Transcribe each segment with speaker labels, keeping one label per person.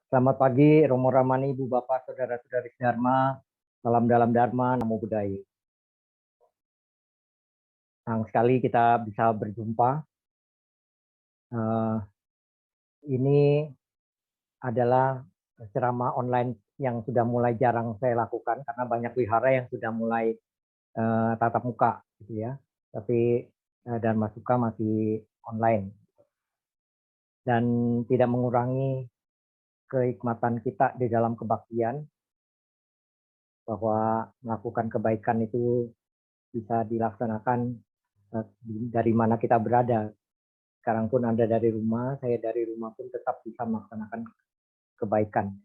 Speaker 1: Selamat pagi, Romo Ramani, Ibu Bapak, Saudara-saudari Dharma, salam dalam Dharma, Namo Buddhaya. Senang sekali kita bisa berjumpa. Ini adalah ceramah online yang sudah mulai jarang saya lakukan karena banyak wihara yang sudah mulai tatap muka, gitu ya. Tapi Dharma Suka masih online dan tidak mengurangi keikmatan kita di dalam kebaktian bahwa melakukan kebaikan itu bisa dilaksanakan dari mana kita berada. Sekarang pun Anda dari rumah, saya dari rumah pun tetap bisa melaksanakan kebaikan.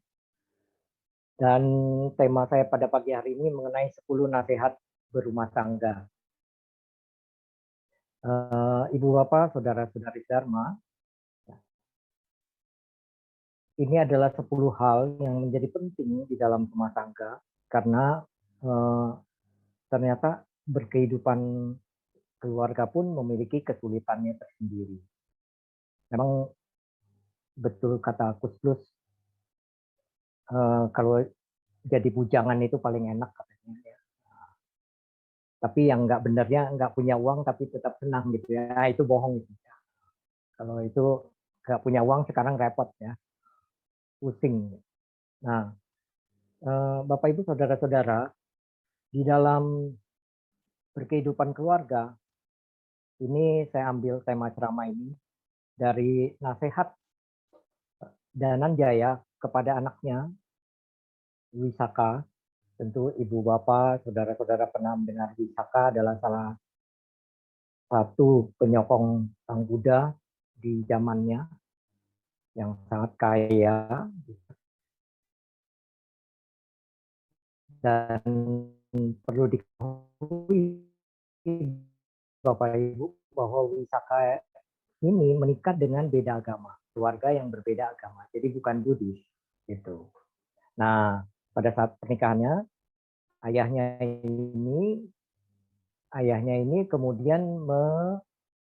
Speaker 1: Dan tema saya pada pagi hari ini mengenai 10 nasihat berumah tangga. Ibu Bapak, Saudara-saudari Dharma, ini adalah 10 hal yang menjadi penting di dalam rumah tangga karena ternyata berkehidupan keluarga pun memiliki kesulitannya tersendiri. Memang betul kata Kus Plus, kalau jadi bujangan itu paling enak katanya. Ya. Tapi yang nggak benernya nggak punya uang tapi tetap senang gitu ya. Nah, itu bohong gitu. Kalau itu nggak punya uang sekarang repot ya, pusing. Nah, Bapak Ibu Saudara-saudara, di dalam berkehidupan keluarga, ini saya ambil tema ceramah ini dari nasihat Dananjaya kepada anaknya Wisaka. Tentu Ibu Bapak, Saudara-saudara pernah mendengar Wisaka adalah salah satu penyokong Sang Buddha di zamannya yang sangat kaya dan perlu diketahui Bapak Ibu bahwa Wisaka ini menikah dengan beda agama, keluarga yang berbeda agama, jadi bukan Buddhis gitu. Nah, pada saat pernikahannya ayahnya ini kemudian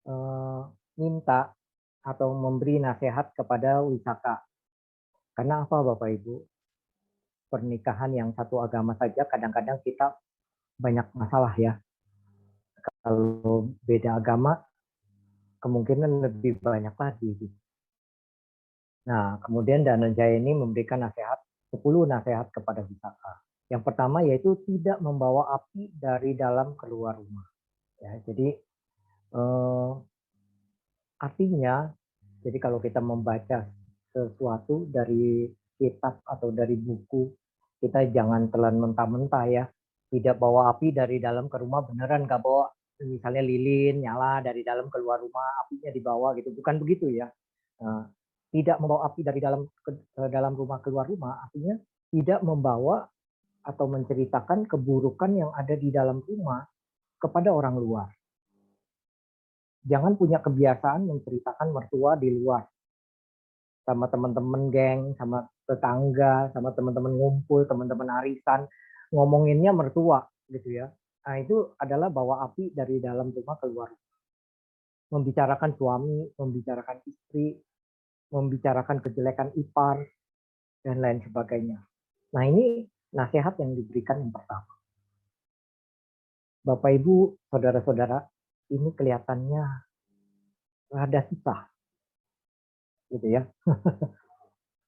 Speaker 1: meminta atau memberi nasihat kepada Wisaka. Karena apa Bapak Ibu? Pernikahan yang satu agama saja kadang-kadang kita banyak masalah ya. Kalau beda agama kemungkinan lebih banyak lagi. Nah, kemudian Dananjaya ini memberikan 10 nasihat kepada Wisaka. Yang pertama yaitu tidak membawa api dari dalam keluar rumah. Ya, jadi artinya, jadi kalau kita membaca sesuatu dari kitab atau dari buku, kita jangan telan mentah-mentah ya. Tidak bawa api dari dalam ke rumah, beneran nggak bawa misalnya lilin nyala dari dalam keluar rumah, apinya dibawa gitu. Bukan begitu ya. Tidak membawa api dari dalam rumah keluar rumah, artinya tidak membawa atau menceritakan keburukan yang ada di dalam rumah kepada orang luar. Jangan punya kebiasaan menceritakan mertua di luar sama teman-teman geng, sama tetangga, sama teman-teman ngumpul, teman-teman arisan, ngomonginnya mertua gitu ya. Nah, itu adalah bawa api dari dalam rumah keluar. Membicarakan suami, membicarakan istri, membicarakan kejelekan ipar, dan lain sebagainya. Nah, ini nasihat yang diberikan yang pertama. Bapak Ibu, saudara-saudara, ini kelihatannya rada susah gitu ya.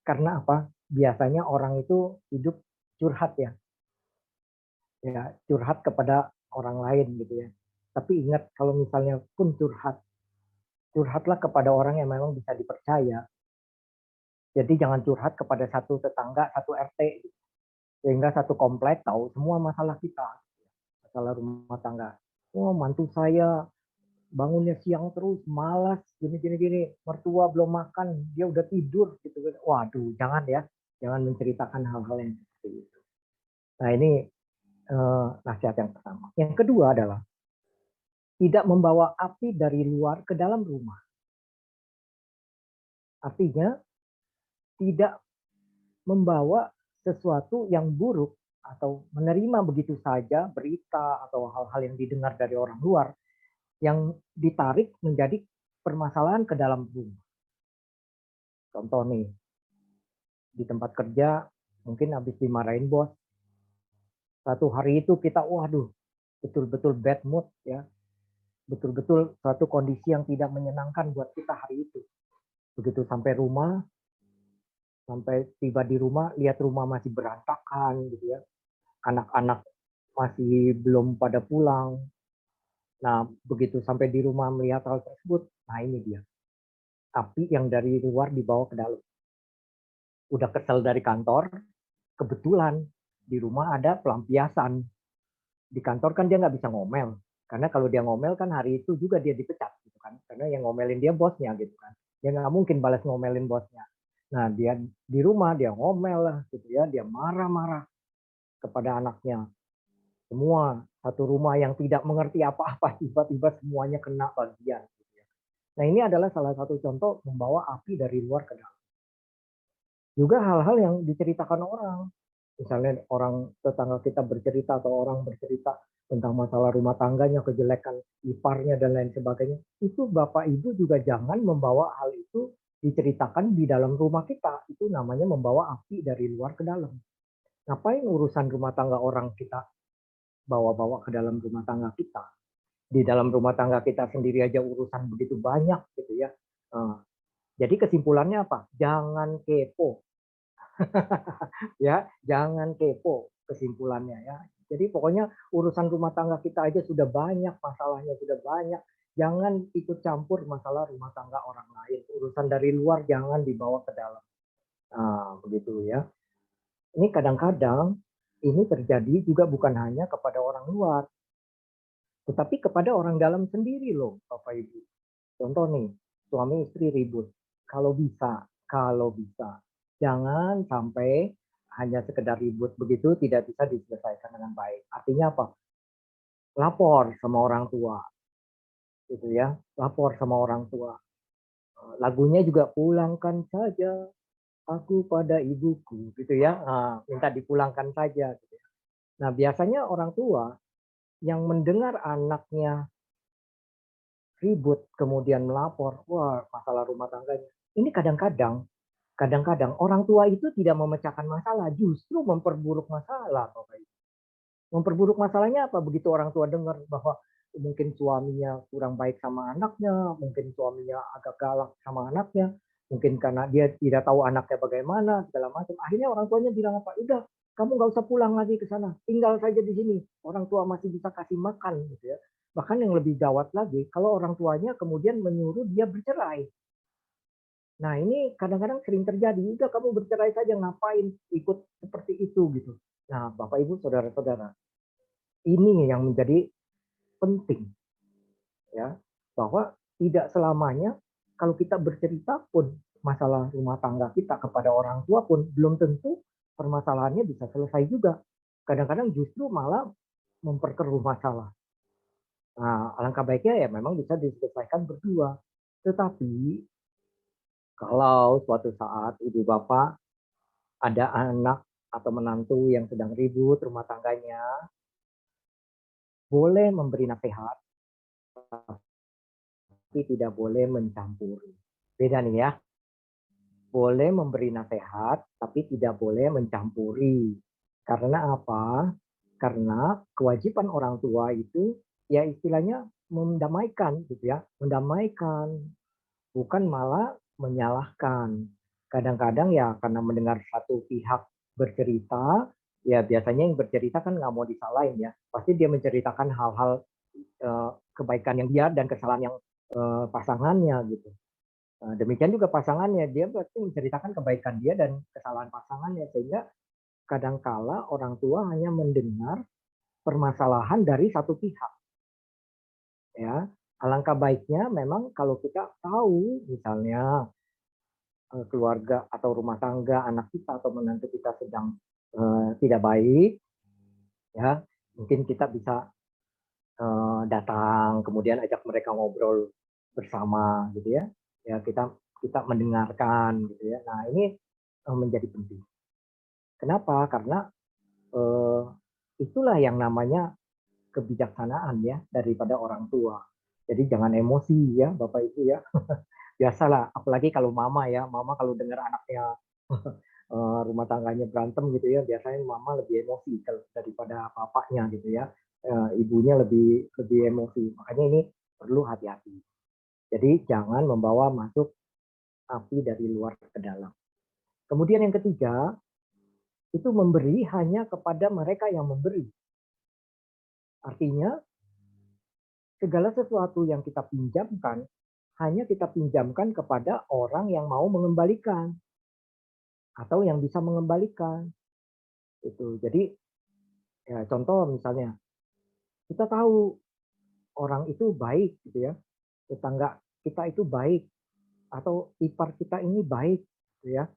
Speaker 1: Karena apa? Biasanya orang itu hidup curhat ya. Ya, curhat kepada orang lain gitu ya. Tapi ingat kalau misalnya pun curhatlah kepada orang yang memang bisa dipercaya. Jadi jangan curhat kepada satu tetangga, satu RT, sehingga satu komplek tahu semua masalah kita, masalah rumah tangga. Oh, mantu saya bangunnya siang terus, malas, gini, mertua belum makan, dia udah tidur gitu. Waduh, jangan ya, jangan menceritakan hal-hal yang seperti itu. Nah, ini nasihat yang pertama. Yang kedua adalah tidak membawa api dari luar ke dalam rumah. Artinya tidak membawa sesuatu yang buruk atau menerima begitu saja berita atau hal-hal yang didengar dari orang luar yang ditarik menjadi permasalahan ke dalam rumah. Contoh nih, di tempat kerja mungkin habis dimarahin bos. Satu hari itu kita, waduh, betul-betul bad mood ya, betul-betul suatu kondisi yang tidak menyenangkan buat kita hari itu. Begitu sampai rumah, sampai tiba di rumah, lihat rumah masih berantakan gitu ya, anak-anak masih belum pada pulang. Nah, begitu sampai di rumah melihat hal tersebut, nah ini dia, api yang dari luar dibawa ke dalam. Udah kesel dari kantor, kebetulan di rumah ada pelampiasan. Di kantor kan dia nggak bisa ngomel, karena kalau dia ngomel kan hari itu juga dia dipecat gitu kan, karena yang ngomelin dia bosnya gitu kan, dia nggak mungkin balas ngomelin bosnya. Nah dia di rumah dia ngomel lah gitu ya, dia marah-marah kepada anaknya. Semua satu rumah yang tidak mengerti apa-apa tiba-tiba semuanya kena bagian gitu ya. Nah ini adalah salah satu contoh membawa api dari luar ke dalam. Juga hal-hal yang diceritakan orang. Misalnya orang tetangga kita bercerita atau orang bercerita tentang masalah rumah tangganya, kejelekan iparnya dan lain sebagainya. Itu Bapak Ibu juga jangan membawa hal itu diceritakan di dalam rumah kita. Itu namanya membawa api dari luar ke dalam. Ngapain urusan rumah tangga orang kita bawa-bawa ke dalam rumah tangga kita? Di dalam rumah tangga kita sendiri aja urusan begitu banyak gitu ya. Jadi kesimpulannya apa? Jangan kepo. Ya, jangan kepo kesimpulannya ya. Jadi pokoknya urusan rumah tangga kita aja sudah banyak, masalahnya sudah banyak. Jangan ikut campur masalah rumah tangga orang lain. Urusan dari luar jangan dibawa ke dalam. Nah, begitu ya. Ini kadang-kadang ini terjadi juga bukan hanya kepada orang luar, tetapi kepada orang dalam sendiri loh, Bapak Ibu. Contoh nih, suami istri ribut. Kalau bisa, jangan sampai hanya sekedar ribut begitu tidak bisa diselesaikan dengan baik. Artinya apa? Lapor sama orang tua, gitu ya. Lapor sama orang tua. Lagunya juga pulangkan saja aku pada ibuku, gitu ya. Nah, minta dipulangkan saja. Gitu ya. Nah, biasanya orang tua yang mendengar anaknya ribut kemudian melapor, wah masalah rumah tangganya. Ini kadang-kadang orang tua itu tidak memecahkan masalah, justru memperburuk masalah, Bapak Ibu. Memperburuk masalahnya apa? Begitu orang tua dengar bahwa mungkin suaminya kurang baik sama anaknya, mungkin suaminya agak galak sama anaknya, mungkin karena dia tidak tahu anaknya bagaimana, segala macam. Akhirnya orang tuanya bilang apa? Udah, kamu nggak usah pulang lagi ke sana, tinggal saja di sini. Orang tua masih bisa kasih makan, gitu ya. Bahkan yang lebih gawat lagi, kalau orang tuanya kemudian menyuruh dia bercerai. Nah ini kadang-kadang sering terjadi, udah kamu bercerai saja, ngapain ikut seperti itu gitu. Nah Bapak Ibu Saudara-saudara, ini yang menjadi penting ya, bahwa tidak selamanya kalau kita bercerita pun masalah rumah tangga kita kepada orang tua pun belum tentu permasalahannya bisa selesai juga. Kadang-kadang justru malah memperkeruh masalah. Nah, alangkah baiknya ya memang bisa diselesaikan berdua. Tetapi kalau suatu saat ibu bapak ada anak atau menantu yang sedang ribut rumah tangganya, boleh memberi nasihat, tapi tidak boleh mencampuri. Beda nih ya. Boleh memberi nasihat, tapi tidak boleh mencampuri. Karena apa? Karena kewajiban orang tua itu ya istilahnya mendamaikan gitu ya, mendamaikan, bukan malah menyalahkan. Kadang-kadang ya karena mendengar satu pihak bercerita, ya biasanya yang bercerita kan nggak mau disalahin ya. Pasti dia menceritakan hal-hal kebaikan yang dia dan kesalahan yang pasangannya gitu. Nah, demikian juga pasangannya, dia pasti menceritakan kebaikan dia dan kesalahan pasangannya, sehingga kadangkala orang tua hanya mendengar permasalahan dari satu pihak. Ya, alangkah baiknya memang kalau kita tahu, misalnya keluarga atau rumah tangga anak kita atau menantu kita sedang tidak baik, ya mungkin kita bisa datang, kemudian ajak mereka ngobrol bersama, gitu ya. Ya kita kita mendengarkan, gitu ya. Nah ini menjadi penting. Kenapa? Karena eh, itulah yang namanya kebijaksanaan ya daripada orang tua. Jadi jangan emosi ya Bapak Ibu ya. Biasalah, apalagi kalau mama ya, mama kalau dengar anaknya rumah tangganya berantem gitu ya, biasanya mama lebih emosi daripada bapaknya gitu ya. Ibunya lebih lebih emosi. Makanya ini perlu hati-hati. Jadi jangan membawa masuk api dari luar ke dalam. Kemudian yang ketiga, itu memberi hanya kepada mereka yang memberi. Artinya segala sesuatu yang kita pinjamkan hanya kita pinjamkan kepada orang yang mau mengembalikan atau yang bisa mengembalikan. Itu. Jadi ya contoh misalnya kita tahu orang itu baik gitu ya, tetangga kita itu baik atau ipar kita ini baik gitu ya.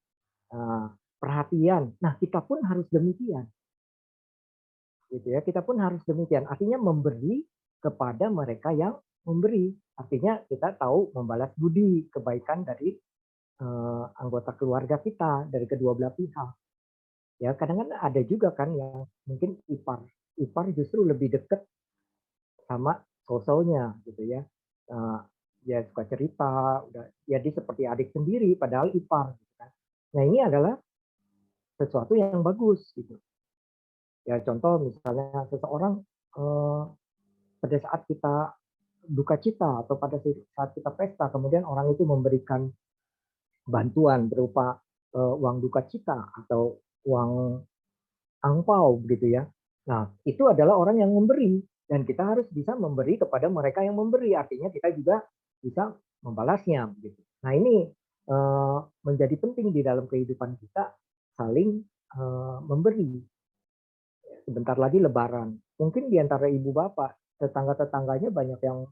Speaker 1: Perhatian. Nah, kita pun harus demikian. Gitu ya. Kita pun harus demikian. Artinya memberi kepada mereka yang memberi. Artinya kita tahu membalas budi kebaikan dari anggota keluarga kita dari kedua belah pihak. Ya, kadang-kadang ada juga kan yang mungkin ipar justru lebih dekat sama sosonya gitu ya. Dia suka cerita, udah ya dia seperti adik sendiri padahal ipar gitu kan. Nah, ini adalah sesuatu yang bagus gitu. Ya contoh misalnya seseorang pada saat kita duka cita atau pada saat kita pesta kemudian orang itu memberikan bantuan berupa uang duka cita atau uang angpau begitu ya. Nah, itu adalah orang yang memberi dan kita harus bisa memberi kepada mereka yang memberi. Artinya kita juga bisa membalasnya begitu. Nah, ini menjadi penting di dalam kehidupan kita saling memberi. Sebentar lagi lebaran. Mungkin di antara ibu bapak, tetangga-tetangganya banyak yang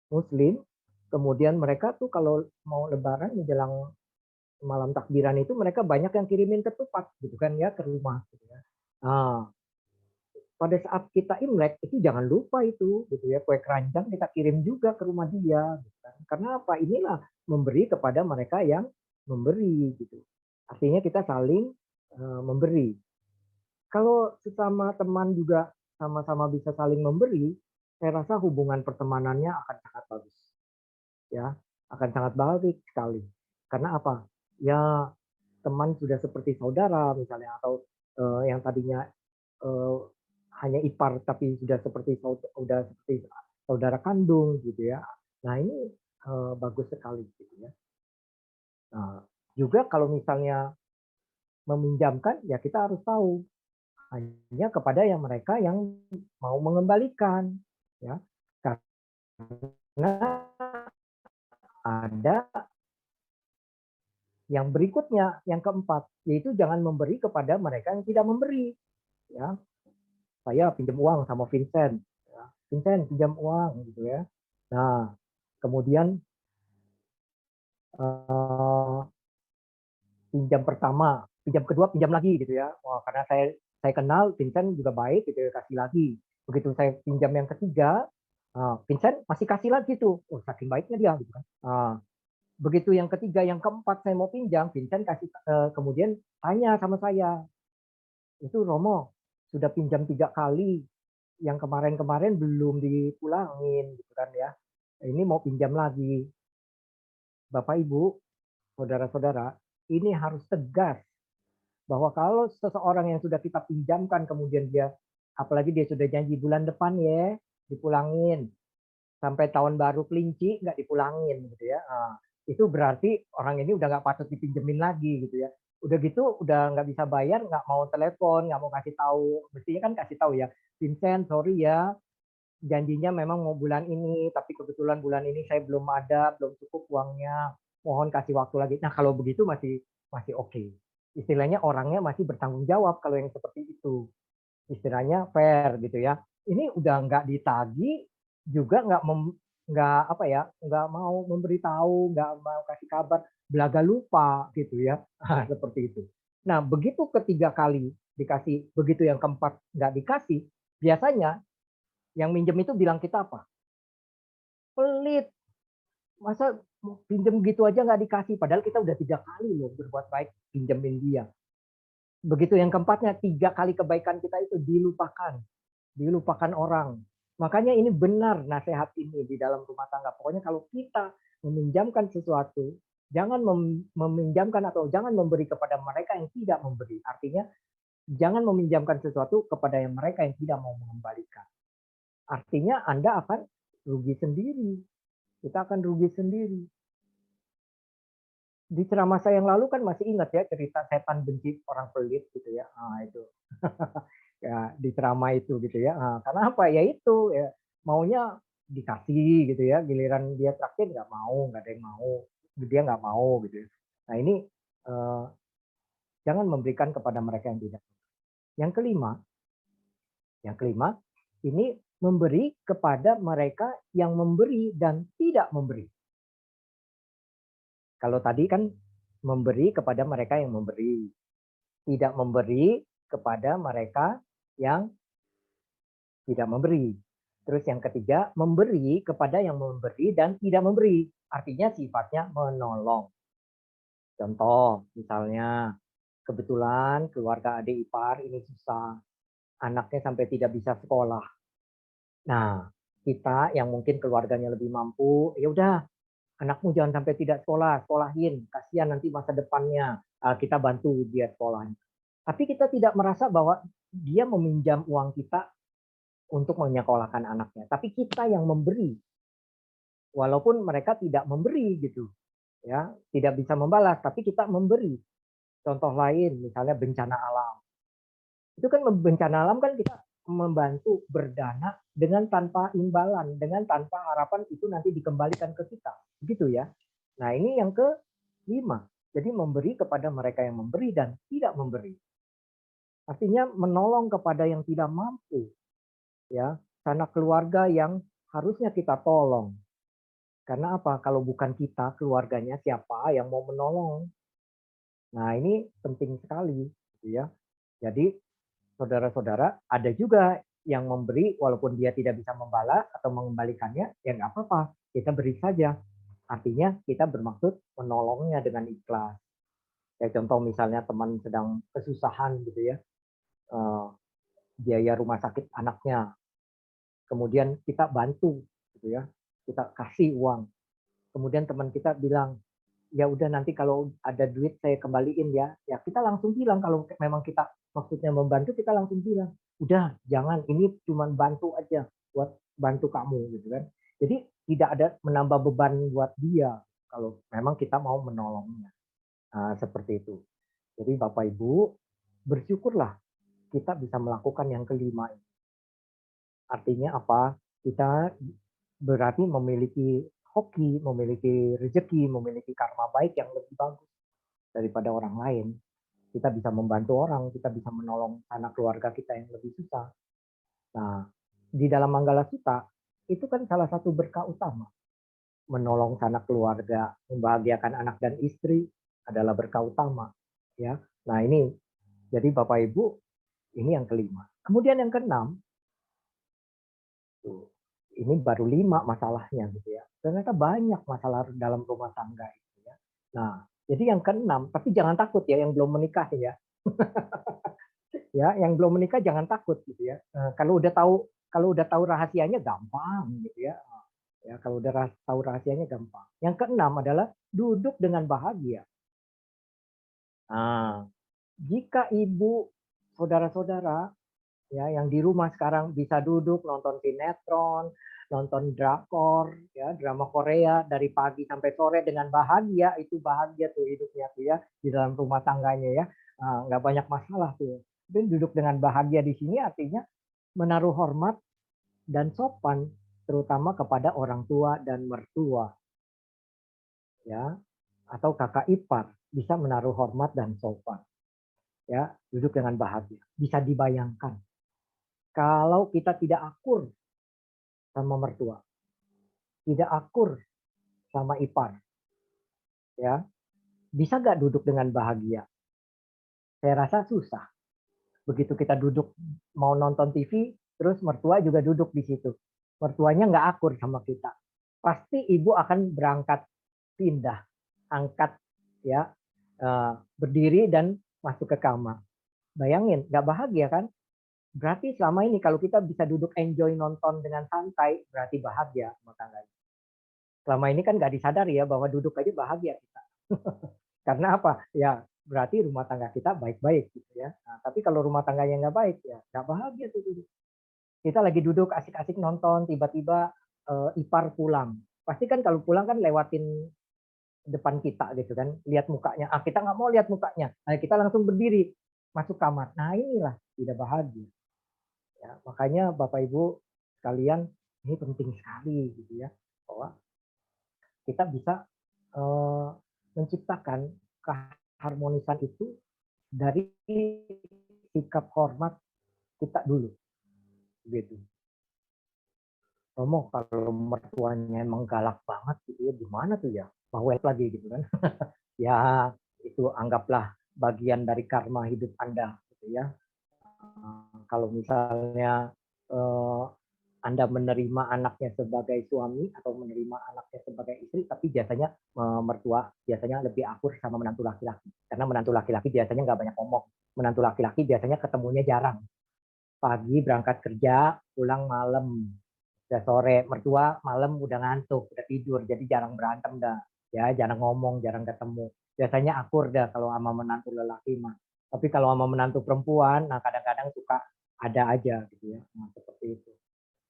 Speaker 1: muslim, kemudian mereka tuh kalau mau lebaran menjelang malam takbiran itu mereka banyak yang kirimin ketupat gitu kan ya ke rumah gitu ya. Nah, pada saat kita Imlek itu jangan lupa itu gitu ya, kue keranjang kita kirim juga ke rumah dia gitu kan. Karena apa? Inilah memberi kepada mereka yang memberi gitu. Artinya kita saling memberi. Kalau sesama teman juga sama-sama bisa saling memberi, saya rasa hubungan pertemanannya akan sangat bagus. Ya, akan sangat baik sekali. Karena apa? Ya, teman sudah seperti saudara misalnya atau yang tadinya eh, hanya ipar tapi sudah seperti saudara kandung gitu ya. Nah, ini bagus sekali gitu ya. Nah, juga kalau misalnya meminjamkan ya kita harus tahu hanya kepada yang mereka yang mau mengembalikan ya karena ada yang berikutnya yang keempat yaitu jangan memberi kepada mereka yang tidak memberi ya. Saya pinjam uang sama Vincent ya. Vincent pinjam uang gitu ya. Nah, kemudian pinjam pertama, pinjam kedua, pinjam lagi gitu ya. Wah, karena saya kenal Vincent juga baik gitu ya, kasih lagi. Begitu saya pinjam yang ketiga, Vincent masih kasih lagi tuh. Oh, saking baiknya dia gitu kan. Begitu yang ketiga, yang keempat saya mau pinjam, Vincent kasih kemudian tanya sama saya, itu Romo sudah pinjam 3 kali, yang kemarin-kemarin belum dipulangin gitu kan ya. Ini mau pinjam lagi. Bapak Ibu, saudara-saudara, ini harus tegas bahwa kalau seseorang yang sudah kita pinjamkan kemudian dia apalagi dia sudah janji bulan depan ya dipulangin sampai tahun baru kelinci nggak dipulangin gitu ya. Itu berarti orang ini udah nggak patut dipinjemin lagi gitu ya. Udah gitu udah nggak bisa bayar, nggak mau telepon, nggak mau kasih tahu. Mestinya kan kasih tahu ya, Vincent sorry ya, janjinya memang mau bulan ini tapi kebetulan bulan ini saya belum ada, belum cukup uangnya, mohon kasih waktu lagi. Nah kalau begitu masih masih oke. Istilahnya orangnya masih bertanggung jawab kalau yang seperti itu. Istilahnya fair gitu ya. Ini udah nggak ditagi juga nggak apa ya nggak mau memberitahu, nggak mau kasih kabar, belaga lupa gitu ya. Seperti itu. Nah begitu ketiga kali dikasih, begitu yang keempat nggak dikasih, biasanya yang minjem itu bilang kita apa? Pelit. Masa pinjem gitu aja nggak dikasih? Padahal kita udah 3 kali loh berbuat baik pinjemin dia. Begitu yang keempatnya, 3 kali kebaikan kita itu dilupakan. Dilupakan orang. Makanya ini benar nasihat ini di dalam rumah tangga. Pokoknya kalau kita meminjamkan sesuatu, Jangan meminjamkan atau jangan memberi kepada mereka yang tidak memberi. Artinya jangan meminjamkan sesuatu kepada yang mereka yang tidak mau mengembalikan. Artinya Anda akan rugi sendiri. Kita akan rugi sendiri. Di ceramah saya yang lalu kan masih ingat ya cerita setan benci orang pelit gitu ya. Nah, itu. Ya, di ceramah itu gitu ya. Nah, karena apa? Ya itu ya maunya dikasih gitu ya. Giliran dia traktir nggak mau, nggak ada yang mau. Dia nggak mau gitu ya. Nah, ini eh, jangan memberikan kepada mereka yang tidak. Yang kelima, ini memberi kepada mereka yang memberi dan tidak memberi. Kalau tadi kan memberi kepada mereka yang memberi, tidak memberi kepada mereka yang tidak memberi. Terus yang ketiga, memberi kepada yang memberi dan tidak memberi. Artinya sifatnya menolong. Contoh, misalnya kebetulan keluarga adik ipar ini susah, anaknya sampai tidak bisa sekolah. Nah, kita yang mungkin keluarganya lebih mampu, ya udah anakmu jangan sampai tidak sekolah, sekolahin, kasihan nanti masa depannya, kita bantu dia sekolahnya. Tapi kita tidak merasa bahwa dia meminjam uang kita untuk menyekolahkan anaknya, tapi kita yang memberi, walaupun mereka tidak memberi gitu, ya tidak bisa membalas, tapi kita memberi. Contoh lain, misalnya bencana alam, itu kan bencana alam kan kita membantu berdana dengan tanpa imbalan, dengan tanpa harapan itu nanti dikembalikan ke kita, begitu ya. Nah ini yang kelima, jadi memberi kepada mereka yang memberi dan tidak memberi. Artinya menolong kepada yang tidak mampu, ya, sanak keluarga yang harusnya kita tolong. Karena apa? Kalau bukan kita, keluarganya siapa yang mau menolong? Nah ini penting sekali, gitu ya. Jadi saudara-saudara, ada juga yang memberi walaupun dia tidak bisa membalas atau mengembalikannya, ya nggak apa-apa, kita beri saja. Artinya kita bermaksud menolongnya dengan ikhlas. Kayak contoh misalnya teman sedang kesusahan gitu ya, biaya rumah sakit anaknya, kemudian kita bantu gitu ya, kita kasih uang. Kemudian teman kita bilang, ya udah nanti kalau ada duit saya kembaliin ya. Ya kita langsung bilang kalau memang kita maksudnya membantu, kita langsung bilang, udah jangan, ini cuma bantu aja buat bantu kamu gitu kan. Jadi tidak ada menambah beban buat dia kalau memang kita mau menolongnya. Nah, seperti itu. Jadi Bapak Ibu, bersyukurlah kita bisa melakukan yang kelima. Artinya apa? Kita berarti memiliki hoki, memiliki rezeki, memiliki karma baik yang lebih bagus daripada orang lain. Kita bisa membantu orang, kita bisa menolong anak keluarga kita yang lebih susah. Nah, di dalam Manggala Sutta, itu kan salah satu berkah utama. Menolong sanak keluarga, membahagiakan anak dan istri adalah berkah utama. Ya, nah ini jadi Bapak Ibu, ini yang kelima. Kemudian yang keenam, ini baru 5 masalahnya gitu ya. Ternyata banyak masalah dalam rumah tangga itu ya. Nah, jadi yang keenam, tapi jangan takut ya yang belum menikah ya. Ya, yang belum menikah jangan takut gitu ya. Kalau udah tahu rahasianya gampang gitu ya. Ya, kalau udah tahu rahasianya gampang. Yang keenam adalah duduk dengan bahagia. Nah, jika ibu, saudara-saudara ya yang di rumah sekarang bisa duduk nonton sinetron, nonton drakor, ya drama Korea dari pagi sampai sore dengan bahagia, itu bahagia tuh hidupnya tuh ya di dalam rumah tangganya ya. Nah, nggak banyak masalah tuh. Dan duduk dengan bahagia di sini artinya menaruh hormat dan sopan terutama kepada orang tua dan mertua ya atau kakak ipar bisa menaruh hormat dan sopan ya duduk dengan bahagia. Bisa dibayangkan kalau kita tidak akur sama mertua, tidak akur sama ipar, ya bisa nggak duduk dengan bahagia? Saya rasa susah. Begitu kita duduk mau nonton TV, terus mertua juga duduk di situ. Mertuanya nggak akur sama kita. Pasti ibu akan berangkat pindah, angkat, ya berdiri dan masuk ke kamar. Bayangin, nggak bahagia kan? Berarti selama ini kalau kita bisa duduk enjoy nonton dengan santai, berarti bahagia rumah tangga. Selama ini kan nggak disadari ya bahwa duduk aja bahagia kita. Karena apa? Ya berarti rumah tangga kita baik-baik gitu ya. Nah, tapi kalau rumah tangganya nggak baik ya nggak bahagia tuh. Kita lagi duduk asik-asik nonton, tiba-tiba ipar pulang. Pasti kan kalau pulang kan lewatin depan kita gitu kan, lihat mukanya. Ah, kita nggak mau lihat mukanya. Nah, kita langsung berdiri masuk kamar. Nah, inilah tidak bahagia. Ya, makanya Bapak Ibu sekalian ini penting sekali gitu ya, bahwa kita bisa eh, menciptakan keharmonisan itu dari sikap hormat kita dulu gitu. Romo kalau mertuanya emang galak banget gitu ya, gimana tuh ya? Bawel lagi gitu kan. Ya, itu anggaplah bagian dari karma hidup Anda gitu ya. Kalau misalnya eh, Anda menerima anaknya sebagai suami atau menerima anaknya sebagai istri, tapi biasanya mertua biasanya lebih akur sama menantu laki-laki. Karena menantu laki-laki biasanya nggak banyak ngomong. Menantu laki-laki biasanya ketemunya jarang. Pagi berangkat kerja, pulang malam, udah sore. Mertua malam udah ngantuk, udah tidur, jadi jarang berantem dah. Ya, jarang ngomong, jarang ketemu. Biasanya akur dah kalau sama menantu lelaki mah. Tapi kalau sama menantu perempuan, nah kadang-kadang suka ada aja gitu ya. Nah, seperti itu.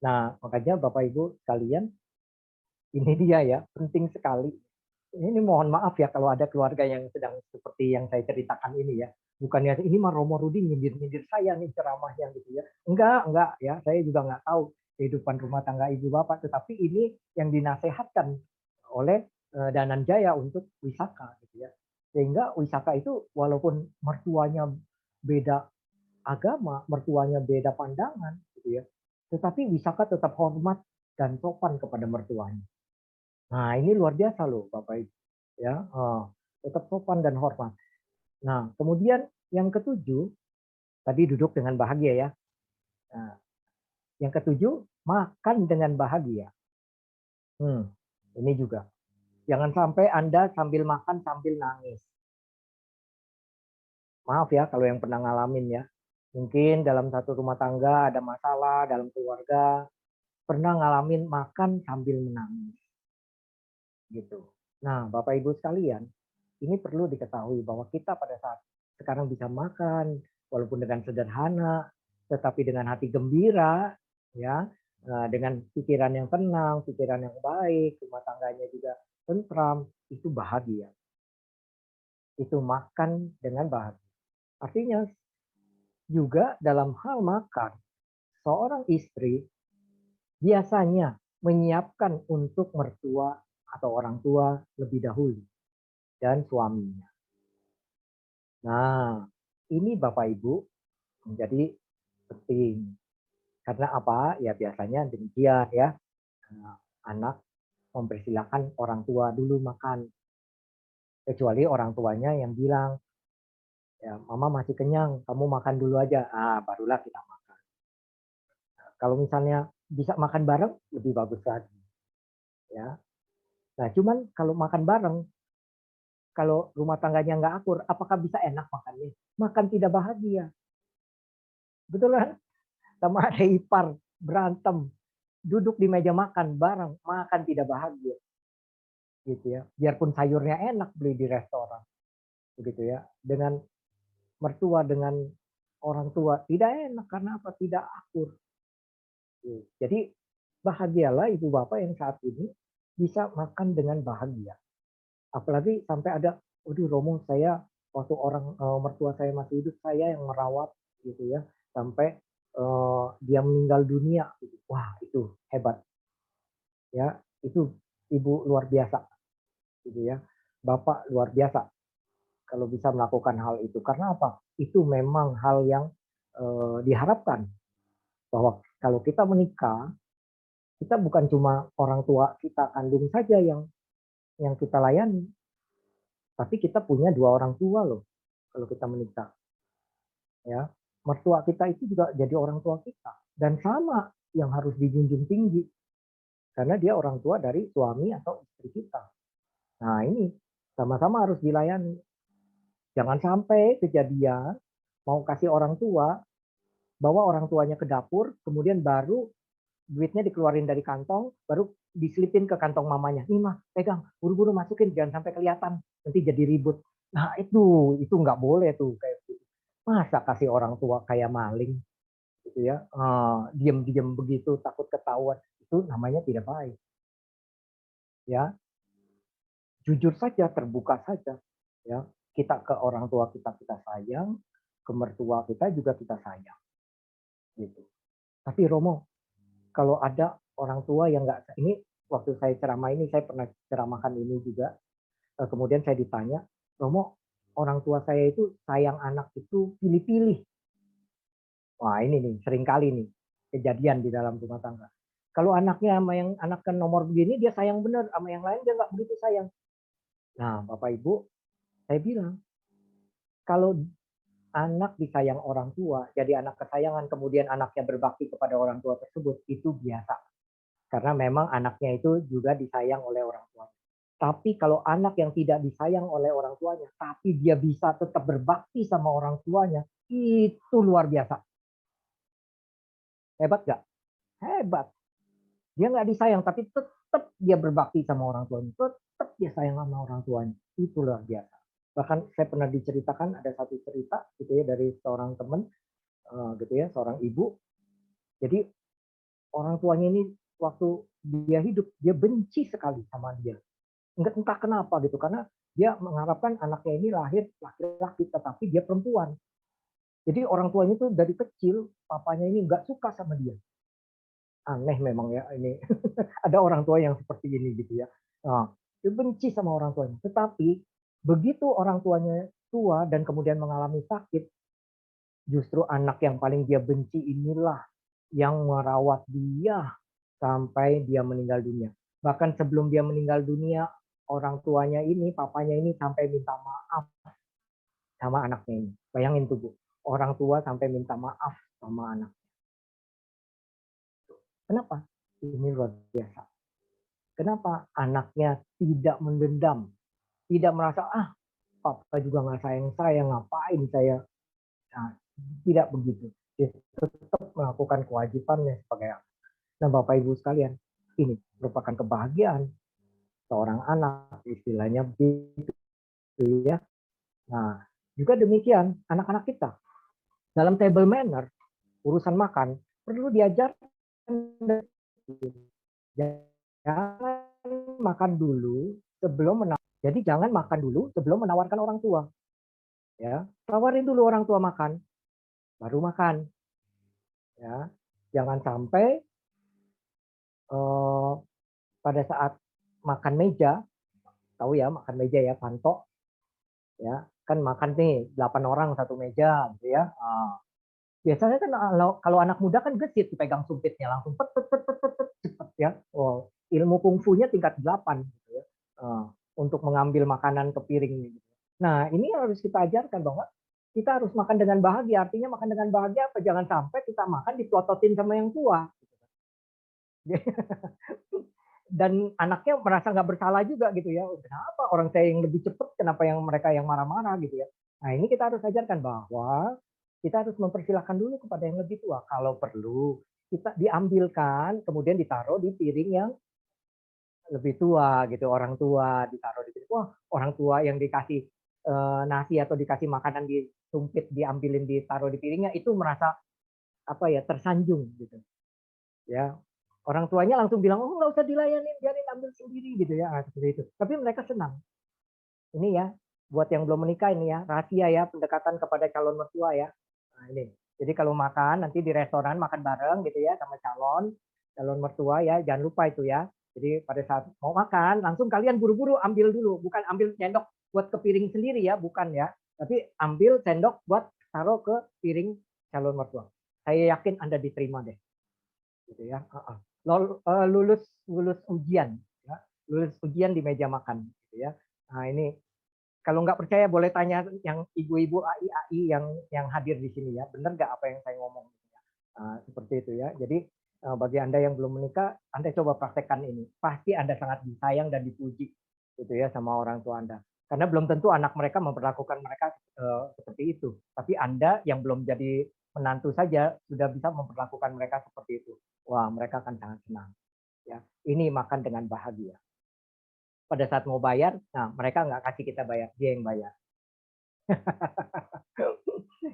Speaker 1: Nah, makanya Bapak Ibu sekalian, ini dia ya, penting sekali. Ini mohon maaf ya kalau ada keluarga yang sedang seperti yang saya ceritakan ini ya. Bukannya ini mah Romo Rudi nyindir-nyindir saya nih ceramahnya gitu ya. Enggak ya. Saya juga enggak tahu kehidupan rumah tangga ibu bapak. Tetapi ini yang dinasehatkan oleh Dananjaya untuk Wisaka gitu ya. Sehingga Wisaka itu walaupun mertuanya beda agama, mertuanya beda pandangan gitu ya. Tetapi Wisaka tetap hormat dan sopan kepada mertuanya. Nah, ini luar biasa loh Bapak Ibu. Ya, tetap sopan dan hormat. Nah, kemudian yang ketujuh, tadi duduk dengan bahagia ya. Nah, yang ketujuh, makan dengan bahagia. Hmm, ini juga. Jangan sampai Anda sambil makan sambil nangis. Maaf ya kalau yang pernah ngalamin ya. Mungkin dalam satu rumah tangga ada masalah dalam keluarga, pernah ngalamin makan sambil menangis. Gitu. Nah, Bapak Ibu sekalian, ini perlu diketahui bahwa kita pada saat sekarang bisa makan walaupun dengan sederhana, tetapi dengan hati gembira, ya, dengan pikiran yang tenang, pikiran yang baik, rumah tangganya juga tentram, itu bahagia. Itu makan dengan bahagia. Artinya juga dalam hal makan, seorang istri biasanya menyiapkan untuk mertua atau orang tua lebih dahulu dan suaminya. Nah, ini Bapak Ibu menjadi penting. Karena apa? Ya biasanya demikian ya. Anak mempersilahkan orang tua dulu makan. Kecuali orang tuanya yang bilang, ya mama masih kenyang, kamu makan dulu aja. Ah, barulah kita makan. Kalau misalnya bisa makan bareng, lebih bagus lagi. Ya. Nah, cuman kalau makan bareng, kalau rumah tangganya nggak akur, apakah bisa enak makannya? Makan tidak bahagia. Betul kan? Sama ada ipar, berantem, duduk di meja makan bareng, makan tidak bahagia. Gitu ya. Biarpun sayurnya enak beli di restoran. Begitu ya. Dengan mertua, dengan orang tua, tidak enak. Karena apa? Tidak akur. Jadi bahagialah ibu bapak yang saat ini bisa makan dengan bahagia. Apalagi sampai ada, waduh Romo saya waktu orang mertua saya masih hidup saya yang merawat gitu ya sampai dia meninggal dunia. Gitu. Wah itu hebat ya itu ibu luar biasa gitu ya bapak luar biasa kalau bisa melakukan hal itu karena apa itu memang hal yang diharapkan bahwa kalau kita menikah kita bukan cuma orang tua kita kandung saja yang kita layani tapi kita punya dua orang tua loh kalau kita menikah ya mertua kita itu juga jadi orang tua kita dan sama yang harus dijunjung tinggi karena dia orang tua dari suami atau istri kita. Nah ini sama-sama harus dilayani. Jangan sampai kejadian mau kasih orang tua, bawa orang tuanya ke dapur, kemudian baru duitnya dikeluarin dari kantong, baru diselipin ke kantong mamanya. Nih mah, pegang, buru-buru masukin, jangan sampai kelihatan. nanti jadi ribut. Nah itu nggak boleh tuh kayak gitu. Masa kasih orang tua kayak maling gitu ya, diem-diem begitu takut ketahuan, itu namanya tidak baik. Ya, jujur saja, terbuka saja. Ya, kita ke orang tua kita sayang, ke mertua kita juga kita sayang. Gitu. Tapi Romo, kalau ada orang tua yang nggak, ini waktu saya ceramah ini saya pernah ceramahkan ini juga. Kemudian saya ditanya, Romo, orang tua saya itu sayang anak itu pilih-pilih. Wah ini nih sering kali nih kejadian di dalam rumah tangga. Kalau anaknya sama yang anak kan nomor begini dia sayang bener, sama yang lain dia nggak begitu sayang. Nah Bapak Ibu, saya bilang kalau anak disayang orang tua, jadi anak kesayangan, kemudian anaknya berbakti kepada orang tua tersebut, itu biasa. Karena memang anaknya itu juga disayang oleh orang tua. Tapi kalau anak yang tidak disayang oleh orang tuanya, tapi dia bisa tetap berbakti sama orang tuanya, itu luar biasa. Hebat gak? Hebat. Dia nggak disayang, tapi tetap dia berbakti sama orang tuanya. Tetap dia sayang sama orang tuanya. Itu luar biasa. Bahkan saya pernah diceritakan ada satu cerita gitu ya dari seorang teman gitu ya, seorang ibu. Jadi orang tuanya ini waktu dia hidup dia benci sekali sama dia. Enggak entah kenapa gitu karena dia mengharapkan anaknya ini lahir laki-laki tetapi dia perempuan. Jadi orang tuanya itu dari kecil papanya ini nggak suka sama dia. Aneh memang ya ini. Ada orang tua yang seperti ini gitu ya. Nah, dia benci sama orang tuanya. Tetapi begitu orang tuanya tua dan kemudian mengalami sakit, justru anak yang paling dia benci inilah yang merawat dia sampai dia meninggal dunia. Bahkan sebelum dia meninggal dunia, orang tuanya ini, papanya ini sampai minta maaf sama anaknya ini. Bayangin tuh Bu, orang tua sampai minta maaf sama anak. Kenapa? Ini luar biasa. Kenapa? Anaknya tidak mendendam, tidak merasa papa juga nggak sayang saya, ngapain saya. Nah, tidak begitu. Dia tetap melakukan kewajibannya sebagai anak. Nah, Bapak Ibu sekalian, ini merupakan kebahagiaan seorang anak, istilahnya begitu ya. Nah, juga demikian anak-anak kita dalam table manner, urusan makan perlu diajarkan. Jangan makan dulu sebelum jadi jangan makan dulu sebelum menawarkan orang tua. Ya, tawarin dulu orang tua makan, baru makan. Ya, jangan sampai eh, pada saat makan meja, tahu ya makan meja ya, pantok, ya kan makan nih 8 orang satu meja, gitu ya. Biasanya kan kalau anak muda kan gesit dipegang sumpitnya langsung pet pet pet pet pet, pet cepet ya. Oh, ilmu kungfunya tingkat 8 gitu ya. Untuk mengambil makanan ke piring gitu. Nah, ini harus kita ajarkan bahwa kita harus makan dengan bahagia. Artinya makan dengan bahagia apa? Jangan sampai kita makan dipelototin sama yang tua. Dan anaknya merasa nggak bersalah juga gitu ya. Kenapa orang saya yang lebih cepat, kenapa yang mereka yang marah-marah gitu ya. Nah ini kita harus ajarkan bahwa kita harus mempersilahkan dulu kepada yang lebih tua. Kalau perlu kita diambilkan, kemudian ditaruh di piring yang lebih tua gitu. Orang tua ditaruh di piring. Wah orang tua yang dikasih nasi atau dikasih makanan disumpit, diambilin, ditaruh di piringnya itu merasa apa ya tersanjung gitu ya. Orang tuanya langsung bilang, oh nggak usah dilayani, biarin ambil sendiri gitu ya, seperti itu. Tapi mereka senang. Ini ya, buat yang belum menikah ini ya, rahasia ya pendekatan kepada calon mertua ya. Nah ini, jadi kalau makan nanti di restoran makan bareng gitu ya sama calon mertua ya, jangan lupa itu ya. Jadi pada saat mau makan, langsung kalian buru-buru ambil dulu, bukan ambil sendok buat ke piring sendiri ya, bukan ya. Tapi ambil sendok buat taruh ke piring calon mertua. Saya yakin Anda diterima deh gitu ya. Lulus lulus ujian, ya. Lulus ujian di meja makan, gitu ya. Nah ini kalau nggak percaya boleh tanya yang ibu-ibu AI yang hadir di sini ya, benar nggak apa yang saya ngomong? Nah, seperti itu ya. Jadi bagi Anda yang belum menikah, Anda coba praktekkan ini. Pasti Anda sangat disayang dan dipuji gitu ya sama orang tua Anda. Karena belum tentu anak mereka memperlakukan mereka seperti itu. Tapi Anda yang belum jadi menantu saja sudah bisa memperlakukan mereka seperti itu. Wah, mereka akan sangat senang. Ya, ini makan dengan bahagia. pada saat mau bayar, nah mereka nggak kasih kita bayar, dia yang bayar.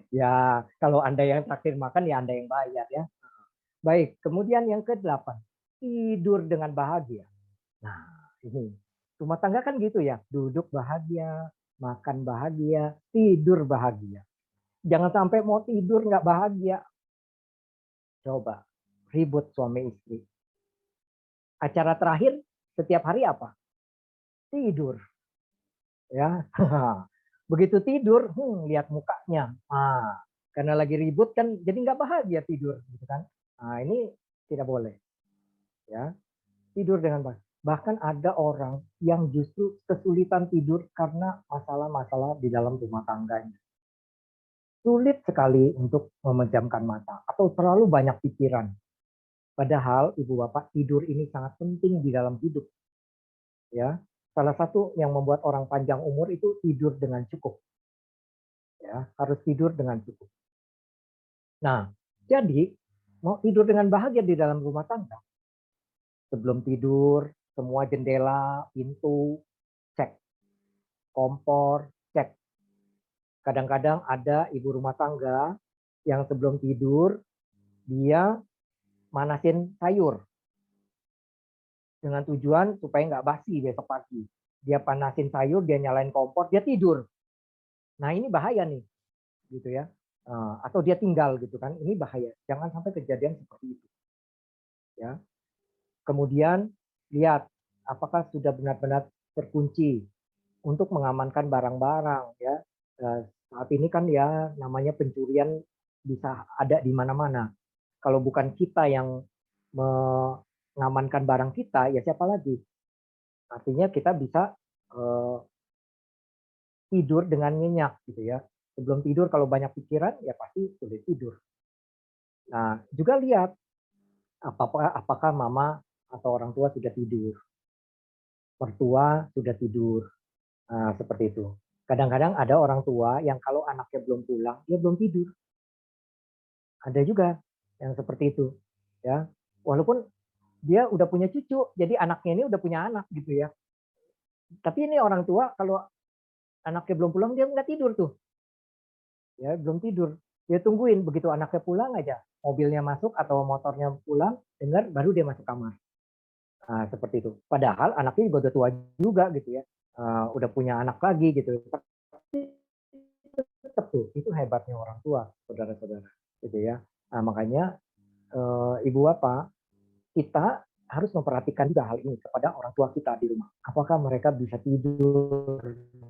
Speaker 1: Ya, kalau Anda yang traktir makan, ya Anda yang bayar ya. Baik, kemudian yang ke-8, tidur dengan bahagia. Nah, ini rumah tangga kan gitu ya, duduk bahagia, makan bahagia, tidur bahagia. Jangan sampai mau tidur nggak bahagia. Coba ribut suami istri. Acara terakhir setiap hari apa? Tidur. Ya, begitu tidur, lihat mukanya. Karena lagi ribut kan, jadi nggak bahagia tidur, gitu kan? Nah, ini tidak boleh. Ya, tidur dengan baik. Bahkan ada orang yang justru kesulitan tidur karena masalah-masalah di dalam rumah tangganya. Sulit sekali untuk memejamkan mata atau terlalu banyak pikiran. Padahal ibu bapak, tidur ini sangat penting di dalam hidup. Ya, salah satu yang membuat orang panjang umur itu tidur dengan cukup. Ya, harus tidur dengan cukup. Nah, jadi mau tidur dengan bahagia di dalam rumah tangga. Sebelum tidur, semua jendela, pintu, cek. Kompor, cek. Kadang-kadang ada ibu rumah tangga yang sebelum tidur, dia manasin sayur. Dengan tujuan supaya nggak basi besok pagi. Dia panasin sayur, dia nyalain kompor, dia tidur. Nah ini bahaya nih, gitu ya. Atau dia tinggal gitu kan, ini bahaya. Jangan sampai kejadian seperti itu. Ya. Kemudian lihat apakah sudah benar-benar terkunci untuk mengamankan barang-barang ya. Saat ini kan ya namanya pencurian bisa ada di mana-mana. Kalau bukan kita yang mengamankan barang kita, ya siapa lagi? Artinya kita bisa tidur dengan nyenyak gitu ya. Sebelum tidur kalau banyak pikiran ya pasti sulit tidur. Nah, juga lihat apakah mama atau orang tua sudah tidur, mertua sudah tidur. Nah, seperti itu. Kadang-kadang ada orang tua yang kalau anaknya belum pulang, dia belum tidur. Ada juga yang seperti itu. Ya, walaupun dia udah punya cucu, jadi anaknya ini udah punya anak gitu ya. Tapi ini orang tua kalau anaknya belum pulang dia nggak tidur tuh. Ya, belum tidur. Dia tungguin begitu anaknya pulang aja, mobilnya masuk atau motornya pulang, dengar baru dia masuk kamar. Nah, seperti itu. Padahal anaknya juga udah tua juga gitu ya. Udah punya anak lagi gitu. Tapi tetap tuh, itu hebatnya orang tua, saudara-saudara. Gitu ya. Nah, makanya ibu bapak, kita harus memperhatikan juga hal ini kepada orang tua kita di rumah. Apakah mereka bisa tidur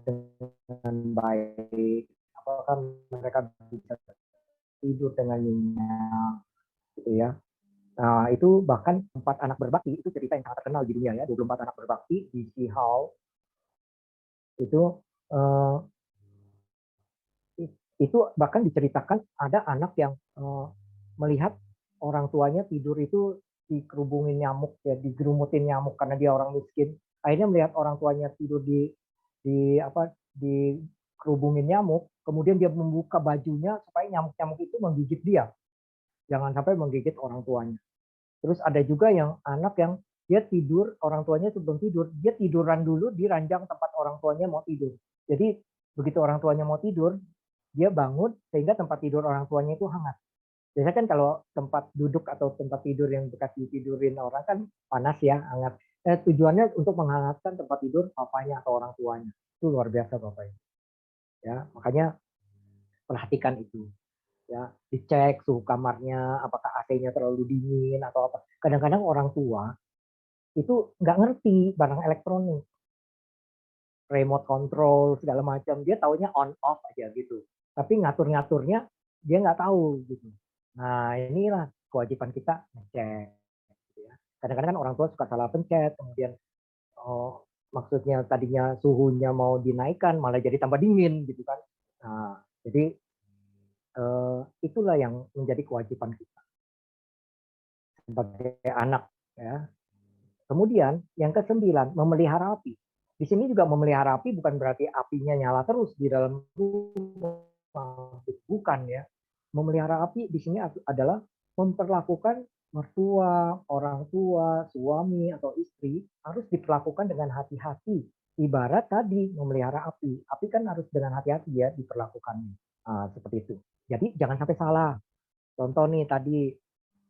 Speaker 1: dengan baik? Apakah mereka bisa tidur dengan nyenyak? Gitu ya. Nah, itu bahkan 4 anak berbakti, itu cerita yang sangat terkenal di dunia ya. 24 anak berbakti di Sea Hall itu eh, itu bahkan diceritakan ada anak yang melihat orang tuanya tidur itu dikerubungin nyamuk ya, digerumutin nyamuk karena dia orang miskin. Akhirnya melihat orang tuanya tidur di kerubungin nyamuk, kemudian dia membuka bajunya supaya nyamuk-nyamuk itu menggigit dia. Jangan sampai menggigit orang tuanya. Terus ada juga yang anak yang dia tidur, orang tuanya sebelum tidur, dia tiduran dulu di ranjang tempat orang tuanya mau tidur. Jadi begitu orang tuanya mau tidur, dia bangun sehingga tempat tidur orang tuanya itu hangat. Biasanya kan kalau tempat duduk atau tempat tidur yang bekas ditidurin orang kan panas ya, hangat. Tujuannya untuk menghangatkan tempat tidur papanya atau orang tuanya. Itu luar biasa Bapak. Ya, makanya perhatikan itu. Ya, dicek suhu kamarnya, apakah AC-nya terlalu dingin atau apa. Kadang-kadang orang tua itu nggak ngerti barang elektronik, remote control segala macam, dia taunya on off aja gitu. Tapi ngatur-ngaturnya dia nggak tahu gitu. Nah inilah kewajiban kita ngecek. Gitu ya. Kadang-kadang kan orang tua suka salah pencet, kemudian oh, maksudnya tadinya suhunya mau dinaikkan malah jadi tambah dingin gitu kan. Nah jadi itulah yang menjadi kewajiban kita sebagai anak ya. Kemudian yang ke-9, memelihara api. Di sini juga memelihara api bukan berarti apinya nyala terus di dalam rumah. Bukan ya. Memelihara api di sini adalah memperlakukan mertua, orang tua, suami atau istri harus diperlakukan dengan hati-hati. Ibarat tadi memelihara api. Api kan harus dengan hati-hati ya diperlakukannya. Seperti itu. Jadi jangan sampai salah. Contoh nih tadi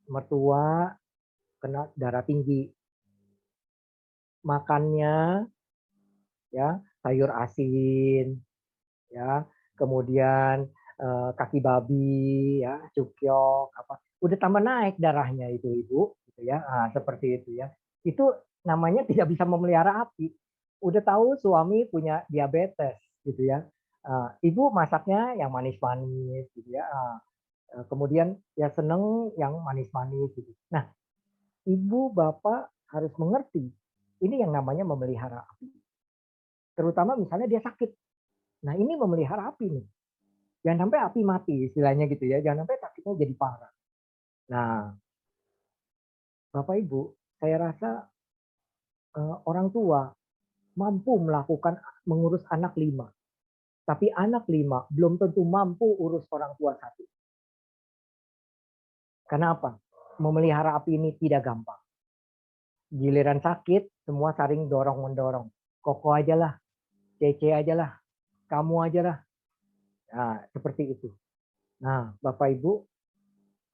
Speaker 1: mertua kena darah tinggi, makannya ya sayur asin, ya, kemudian kaki babi, ya, cukyok, apa, udah tambah naik darahnya itu ibu, gitu ya, seperti itu ya. Itu namanya tidak bisa memelihara api. Udah tahu suami punya diabetes, gitu ya. Ibu masaknya yang manis-manis, gitu ya. Kemudian ya seneng yang manis-manis, gitu. Nah, ibu bapak harus mengerti. Ini yang namanya memelihara api. Terutama misalnya dia sakit. Nah ini memelihara api nih. Jangan sampai api mati istilahnya gitu ya. Jangan sampai sakitnya jadi parah. Nah, Bapak Ibu, saya rasa orang tua mampu melakukan mengurus anak 5. Tapi anak 5 belum tentu mampu urus orang tua 1. Karena apa? Memelihara api ini tidak gampang. Giliran sakit, semua saling dorong-mendorong. Koko aja lah, Cece aja lah, kamu aja lah. Nah, seperti itu. Nah, Bapak Ibu,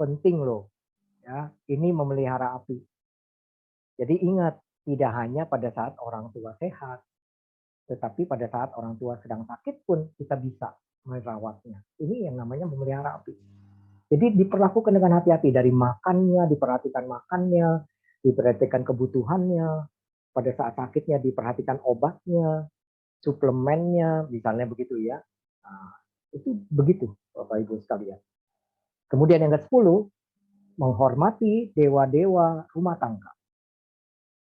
Speaker 1: penting loh. Ya, ini memelihara api. Jadi ingat, tidak hanya pada saat orang tua sehat, tetapi pada saat orang tua sedang sakit pun kita bisa merawatnya. Ini yang namanya memelihara api. Jadi diperlakukan dengan hati-hati dari makannya, diperhatikan makannya, diperhatikan kebutuhannya, pada saat sakitnya diperhatikan obatnya, suplemennya, misalnya begitu ya. Nah, itu begitu, Bapak Ibu sekalian. Kemudian yang ke-10, menghormati dewa-dewa rumah tangga.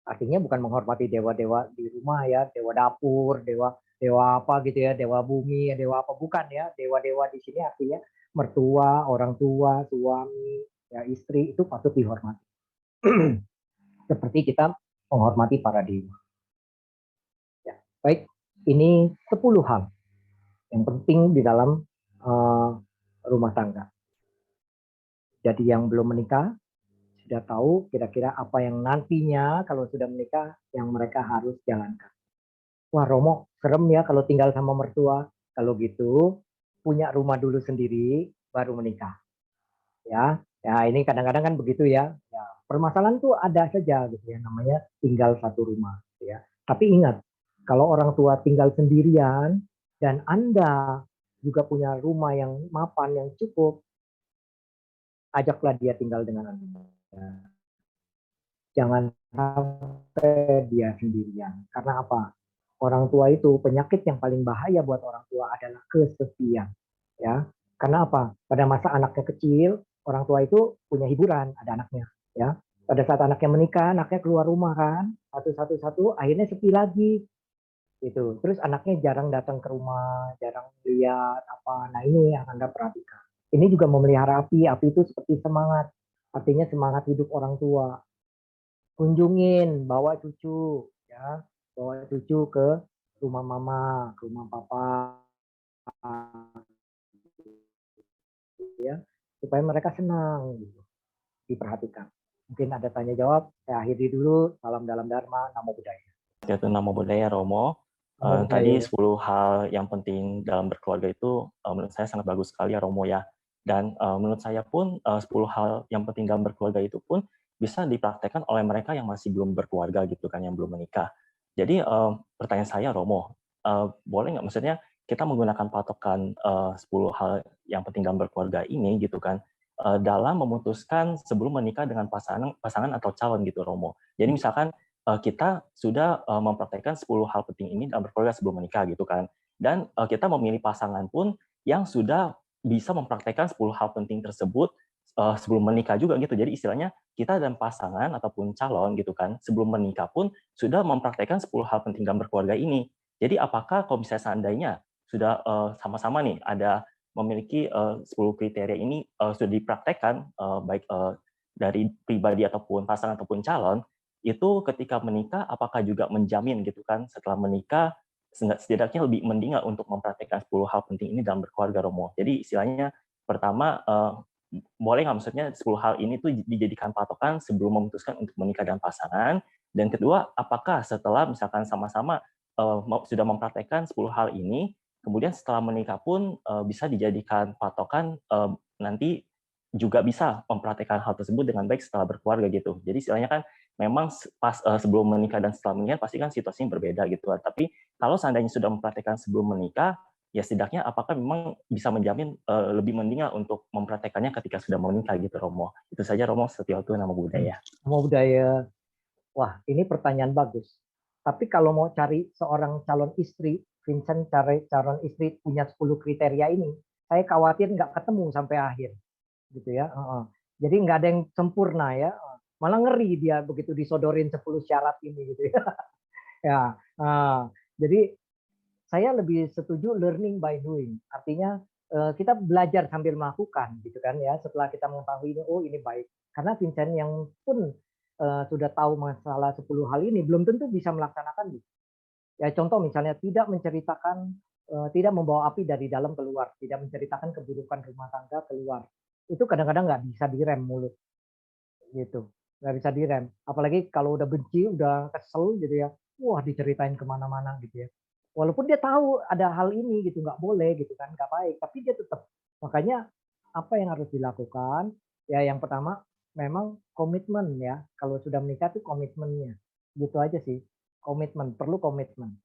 Speaker 1: Artinya bukan menghormati dewa-dewa di rumah ya, dewa dapur, dewa dewa apa gitu ya, dewa bumi, dewa apa, bukan ya. Dewa-dewa di sini artinya mertua, orang tua, suami, ya istri itu patut dihormati. Seperti kita menghormati para dewa. Ya, baik, ini 10 hal yang penting di dalam rumah tangga. Jadi yang belum menikah sudah tahu kira-kira apa yang nantinya kalau sudah menikah yang mereka harus jalankan. Wah Romo, serem ya kalau tinggal sama mertua. Kalau gitu, punya rumah dulu sendiri, baru menikah. Ya, ya ini kadang-kadang kan begitu ya. Ya, permasalahan tuh ada saja gitu ya, namanya tinggal satu rumah. Gitu ya. Tapi ingat, kalau orang tua tinggal sendirian dan Anda juga punya rumah yang mapan, yang cukup, ajaklah dia tinggal dengan Anda. Jangan sampai dia sendirian. Karena apa? Orang tua itu penyakit yang paling bahaya buat orang tua adalah kesepian. Ya, karena apa? Pada masa anaknya kecil, orang tua itu punya hiburan, ada anaknya. Ya, pada saat anaknya menikah, anaknya keluar rumah kan, satu-satu, akhirnya sepi lagi. Itu. Terus anaknya jarang datang ke rumah, jarang lihat apa. Nah ini yang Anda perhatikan. Ini juga memelihara api. Api itu seperti semangat. Artinya semangat hidup orang tua. Kunjungin, bawa cucu, ya, bawa cucu ke rumah mama, ke rumah papa, ya, supaya mereka senang, gitu, diperhatikan. Mungkin ada tanya jawab, saya akhiri dulu. Salam dalam Dharma, Namo Buddhaya.
Speaker 2: Yaitu Namo Buddhaya, Romo.
Speaker 1: Namo
Speaker 2: Tadi
Speaker 1: Buddhaya.
Speaker 2: 10 hal yang penting dalam berkeluarga itu menurut saya sangat bagus sekali ya, Romo ya. Dan menurut saya pun 10 hal yang penting dalam berkeluarga itu pun bisa dipraktekkan oleh mereka yang masih belum berkeluarga gitu kan, yang belum menikah. Jadi pertanyaan saya, Romo, boleh nggak maksudnya kita menggunakan patokan 10 hal yang penting dalam berkeluarga ini gitu kan, dalam memutuskan sebelum menikah dengan pasangan atau calon gitu, Romo. Jadi misalkan kita sudah mempraktekkan 10 hal penting ini dalam berkeluarga sebelum menikah gitu kan. Dan kita memilih pasangan pun yang sudah bisa mempraktekkan 10 hal penting tersebut sebelum menikah juga gitu. Jadi istilahnya kita dan pasangan ataupun calon gitu kan, sebelum menikah pun sudah mempraktekkan 10 hal penting dalam berkeluarga ini. Jadi apakah kalau misalnya seandainya sudah sama-sama nih ada memiliki 10 kriteria ini sudah dipraktekkan baik dari pribadi ataupun pasangan ataupun calon, itu ketika menikah apakah juga menjamin gitu kan setelah menikah setidaknya lebih mending untuk mempraktekkan 10 hal penting ini dalam berkeluarga, Romo. Jadi istilahnya pertama boleh nggak, maksudnya 10 hal ini tuh dijadikan patokan sebelum memutuskan untuk menikah dengan pasangan? Dan kedua, apakah setelah misalkan sama-sama sudah mempraktekkan 10 hal ini, kemudian setelah menikah pun bisa dijadikan patokan, nanti juga bisa mempraktekkan hal tersebut dengan baik setelah berkeluarga gitu. Jadi istilahnya kan memang pas sebelum menikah dan setelah menikah pasti kan situasinya berbeda gitu kan. Tapi kalau seandainya sudah mempraktekkan sebelum menikah, ya setidaknya apakah memang bisa menjamin lebih mending untuk mempraktekannya ketika sudah menikah gitu, Romo. Itu saja, Romo. Setiawan Nama Budaya.
Speaker 1: Nama budaya. Wah, ini pertanyaan bagus. Tapi kalau mau cari seorang calon istri, Vincent cari calon istri punya 10 kriteria ini, saya khawatir nggak ketemu sampai akhir, gitu ya. Jadi nggak ada yang sempurna ya. Malah ngeri dia begitu disodorin 10 syarat ini, gitu ya. Ya, jadi saya lebih setuju learning by doing. Artinya kita belajar sambil melakukan, gitu kan ya. Setelah kita mengetahui ini, oh ini baik. Karena Vincent yang pun sudah tahu masalah 10 hal ini belum tentu bisa melaksanakan. Ya contoh misalnya tidak menceritakan, tidak membawa api dari dalam keluar, tidak menceritakan keburukan rumah tangga keluar. Itu kadang-kadang nggak bisa direm mulut, gitu. Nggak bisa direm. Apalagi kalau udah benci, udah kesel gitu ya, wah diceritain kemana-mana gitu ya. Walaupun dia tahu ada hal ini gitu, nggak boleh gitu kan, nggak baik, tapi dia tetap. Makanya apa yang harus dilakukan? Ya yang pertama memang komitmen ya. Kalau sudah menikah tuh komitmennya. Gitu aja sih. Komitmen, perlu komitmen.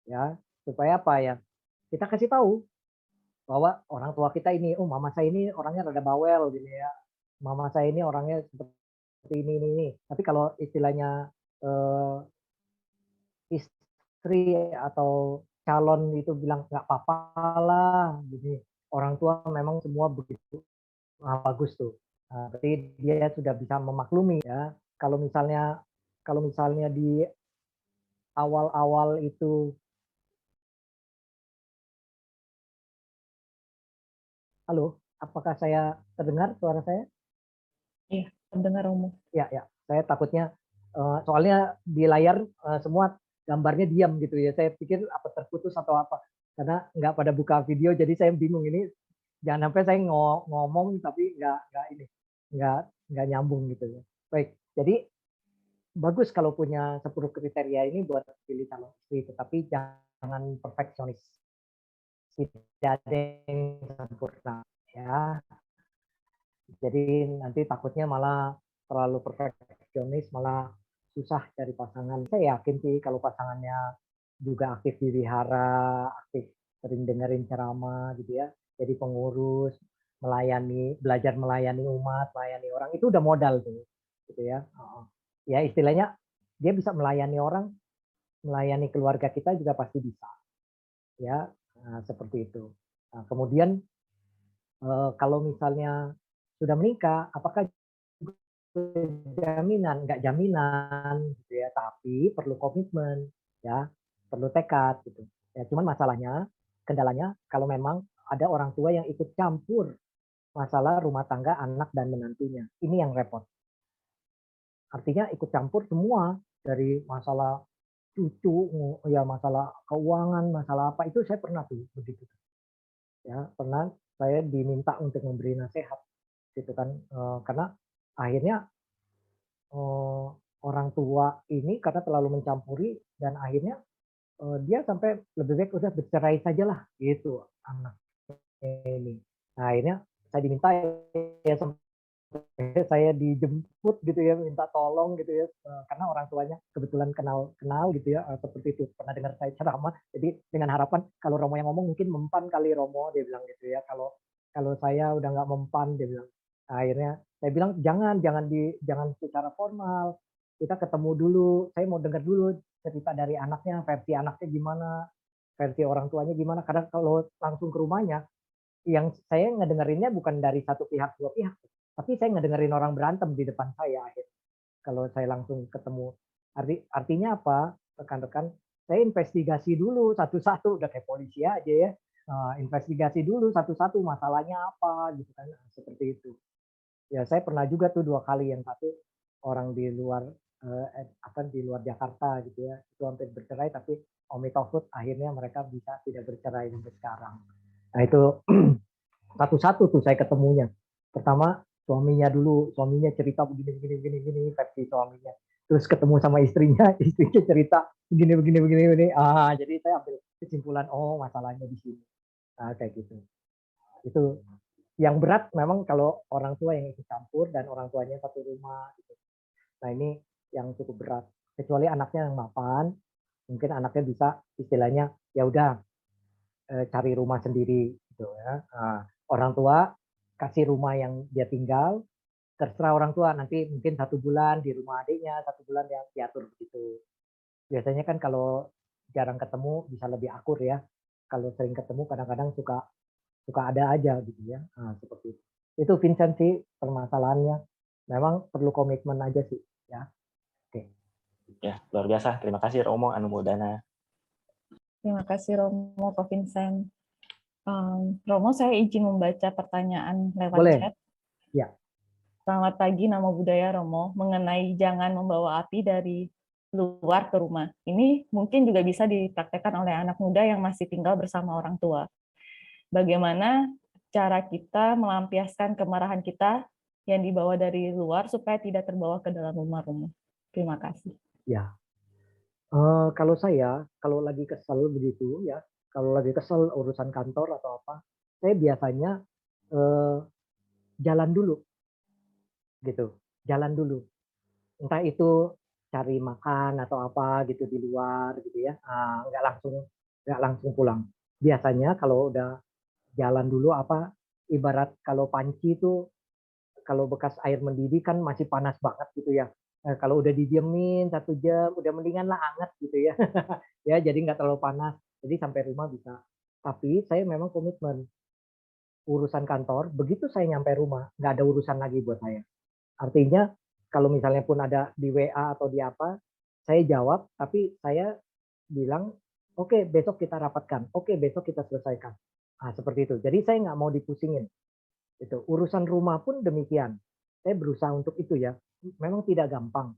Speaker 1: Ya, supaya apa ya? Kita kasih tahu bahwa orang tua kita ini, oh mama saya ini orangnya rada bawel gitu ya. Mama saya ini orangnya seperti ini. Tapi kalau istilahnya eh, istri atau calon itu bilang nggak apa-apa lah, gini. Orang tua memang semua begitu. Nah, bagus tuh. Nah, berarti dia sudah bisa memaklumi ya. Kalau misalnya di awal-awal itu, halo, apakah saya terdengar suara saya?
Speaker 3: Iya, terdengar Romo.
Speaker 1: Ya. Saya takutnya soalnya di layar semua gambarnya diam gitu ya. Saya pikir apa terputus atau apa. Karena nggak pada buka video, jadi saya bingung ini. Jangan sampai saya ngomong tapi nggak nyambung gitu ya. Baik, jadi bagus kalau punya 10 kriteria ini buat pilih calon istri, tetapi jangan perfeksionis. Tidak ada yang sempurna ya. Jadi nanti takutnya malah terlalu perfeksionis, malah susah cari pasangan. Saya yakin sih kalau pasangannya juga aktif di wihara, aktif sering dengerin ceramah gitu ya, jadi pengurus, belajar melayani umat, melayani orang, itu udah modal tuh, gitu ya. Ya istilahnya dia bisa melayani orang, melayani keluarga kita juga pasti bisa, ya. Nah, seperti itu. Nah, kemudian kalau misalnya sudah menikah, apakah jaminan? Nggak jaminan, gitu ya. Tapi perlu komitmen, ya, perlu tekad, gitu. Ya, cuman masalahnya, kendalanya kalau memang ada orang tua yang ikut campur masalah rumah tangga anak dan menantunya, ini yang repot. Artinya ikut campur semua dari masalah cucu, ya masalah keuangan, masalah apa itu saya pernah tuh begitu. Ya, pernah saya diminta untuk memberi nasihat gitu kan, karena akhirnya orang tua ini karena terlalu mencampuri dan akhirnya dia sampai lebih baik udah bercerai sajalah gitu anak ini. Nah, akhirnya saya diminta ya sampai saya dijemput gitu ya, minta tolong gitu ya, karena orang tuanya kebetulan kenal kenal gitu ya, seperti itu pernah dengar saya ceramah. Jadi dengan harapan kalau Romo yang ngomong mungkin mempan kali Romo, dia bilang gitu ya. Kalau kalau saya udah nggak mempan, dia bilang. Nah, akhirnya saya bilang jangan secara formal, kita ketemu dulu, saya mau dengar dulu cerita dari anaknya, versi anaknya gimana, versi orang tuanya gimana. Karena kalau langsung ke rumahnya, yang saya ngedengerinnya bukan dari satu pihak dua pihak, tapi saya ngedengerin orang berantem di depan saya akhirnya. Kalau saya langsung ketemu, artinya apa, rekan-rekan? Saya investigasi dulu satu-satu, udah kayak polisi aja ya. Investigasi dulu satu-satu masalahnya apa gitu kan, seperti itu. Ya saya pernah juga tuh 2 kali, yang satu orang di luar di luar Jakarta gitu ya, itu hampir bercerai tapi Om Tauhud akhirnya mereka bisa tidak bercerai sampai sekarang. Nah itu satu-satu tuh saya ketemunya. Pertama suaminya dulu, suaminya cerita begini, versi suaminya. Terus ketemu sama istrinya, istrinya cerita begini. Jadi saya ambil kesimpulan, oh masalahnya di sini. Kayak gitu. Itu yang berat memang kalau orang tua yang ikut campur dan orang tuanya satu rumah. Gitu. Nah ini yang cukup berat. Kecuali anaknya yang mapan, mungkin anaknya bisa istilahnya ya udah cari rumah sendiri gitu ya. Orang tua kasih rumah yang dia tinggal, terserah orang tua nanti mungkin 1 bulan di rumah adiknya, 1 bulan yang diatur begitu. Biasanya kan kalau jarang ketemu bisa lebih akur ya. Kalau sering ketemu kadang-kadang suka suka ada aja gitu ya. Seperti itu. Itu Vincent sih permasalahannya. Memang perlu komitmen aja sih ya. Oke.
Speaker 2: Ya, luar biasa. Terima kasih Romo Anumodana.
Speaker 3: Terima kasih Romo, Ko Vincent. Romo, saya izin membaca pertanyaan lewat
Speaker 1: Boleh.
Speaker 3: chat.
Speaker 1: Ya.
Speaker 3: Selamat pagi, Namo Buddhaya Romo. Mengenai jangan membawa api dari luar ke rumah. Ini mungkin juga bisa dipraktekkan oleh anak muda yang masih tinggal bersama orang tua. Bagaimana cara kita melampiaskan kemarahan kita yang dibawa dari luar supaya tidak terbawa ke dalam rumah Romo. Terima kasih.
Speaker 1: Ya. Kalau saya, kalau lagi kesel begitu ya, kalau lagi kesel urusan kantor atau apa, saya biasanya jalan dulu, gitu. Jalan dulu. Entah itu cari makan atau apa gitu di luar gitu ya. Nggak langsung pulang. Biasanya kalau udah jalan dulu apa, ibarat kalau panci itu kalau bekas air mendidih kan masih panas banget gitu ya. Kalau udah didiemin 1 jam, udah mendingan lah anget gitu ya. Ya jadi nggak terlalu panas. Jadi sampai rumah bisa. Tapi saya memang komitmen urusan kantor. Begitu saya nyampe rumah, nggak ada urusan lagi buat saya. Artinya kalau misalnya pun ada di WA atau di apa, saya jawab. Tapi saya bilang, oke besok kita rapatkan. Oke besok kita selesaikan. Seperti itu. Jadi saya nggak mau dipusingin. Itu urusan rumah pun demikian. Saya berusaha untuk itu ya. Memang tidak gampang.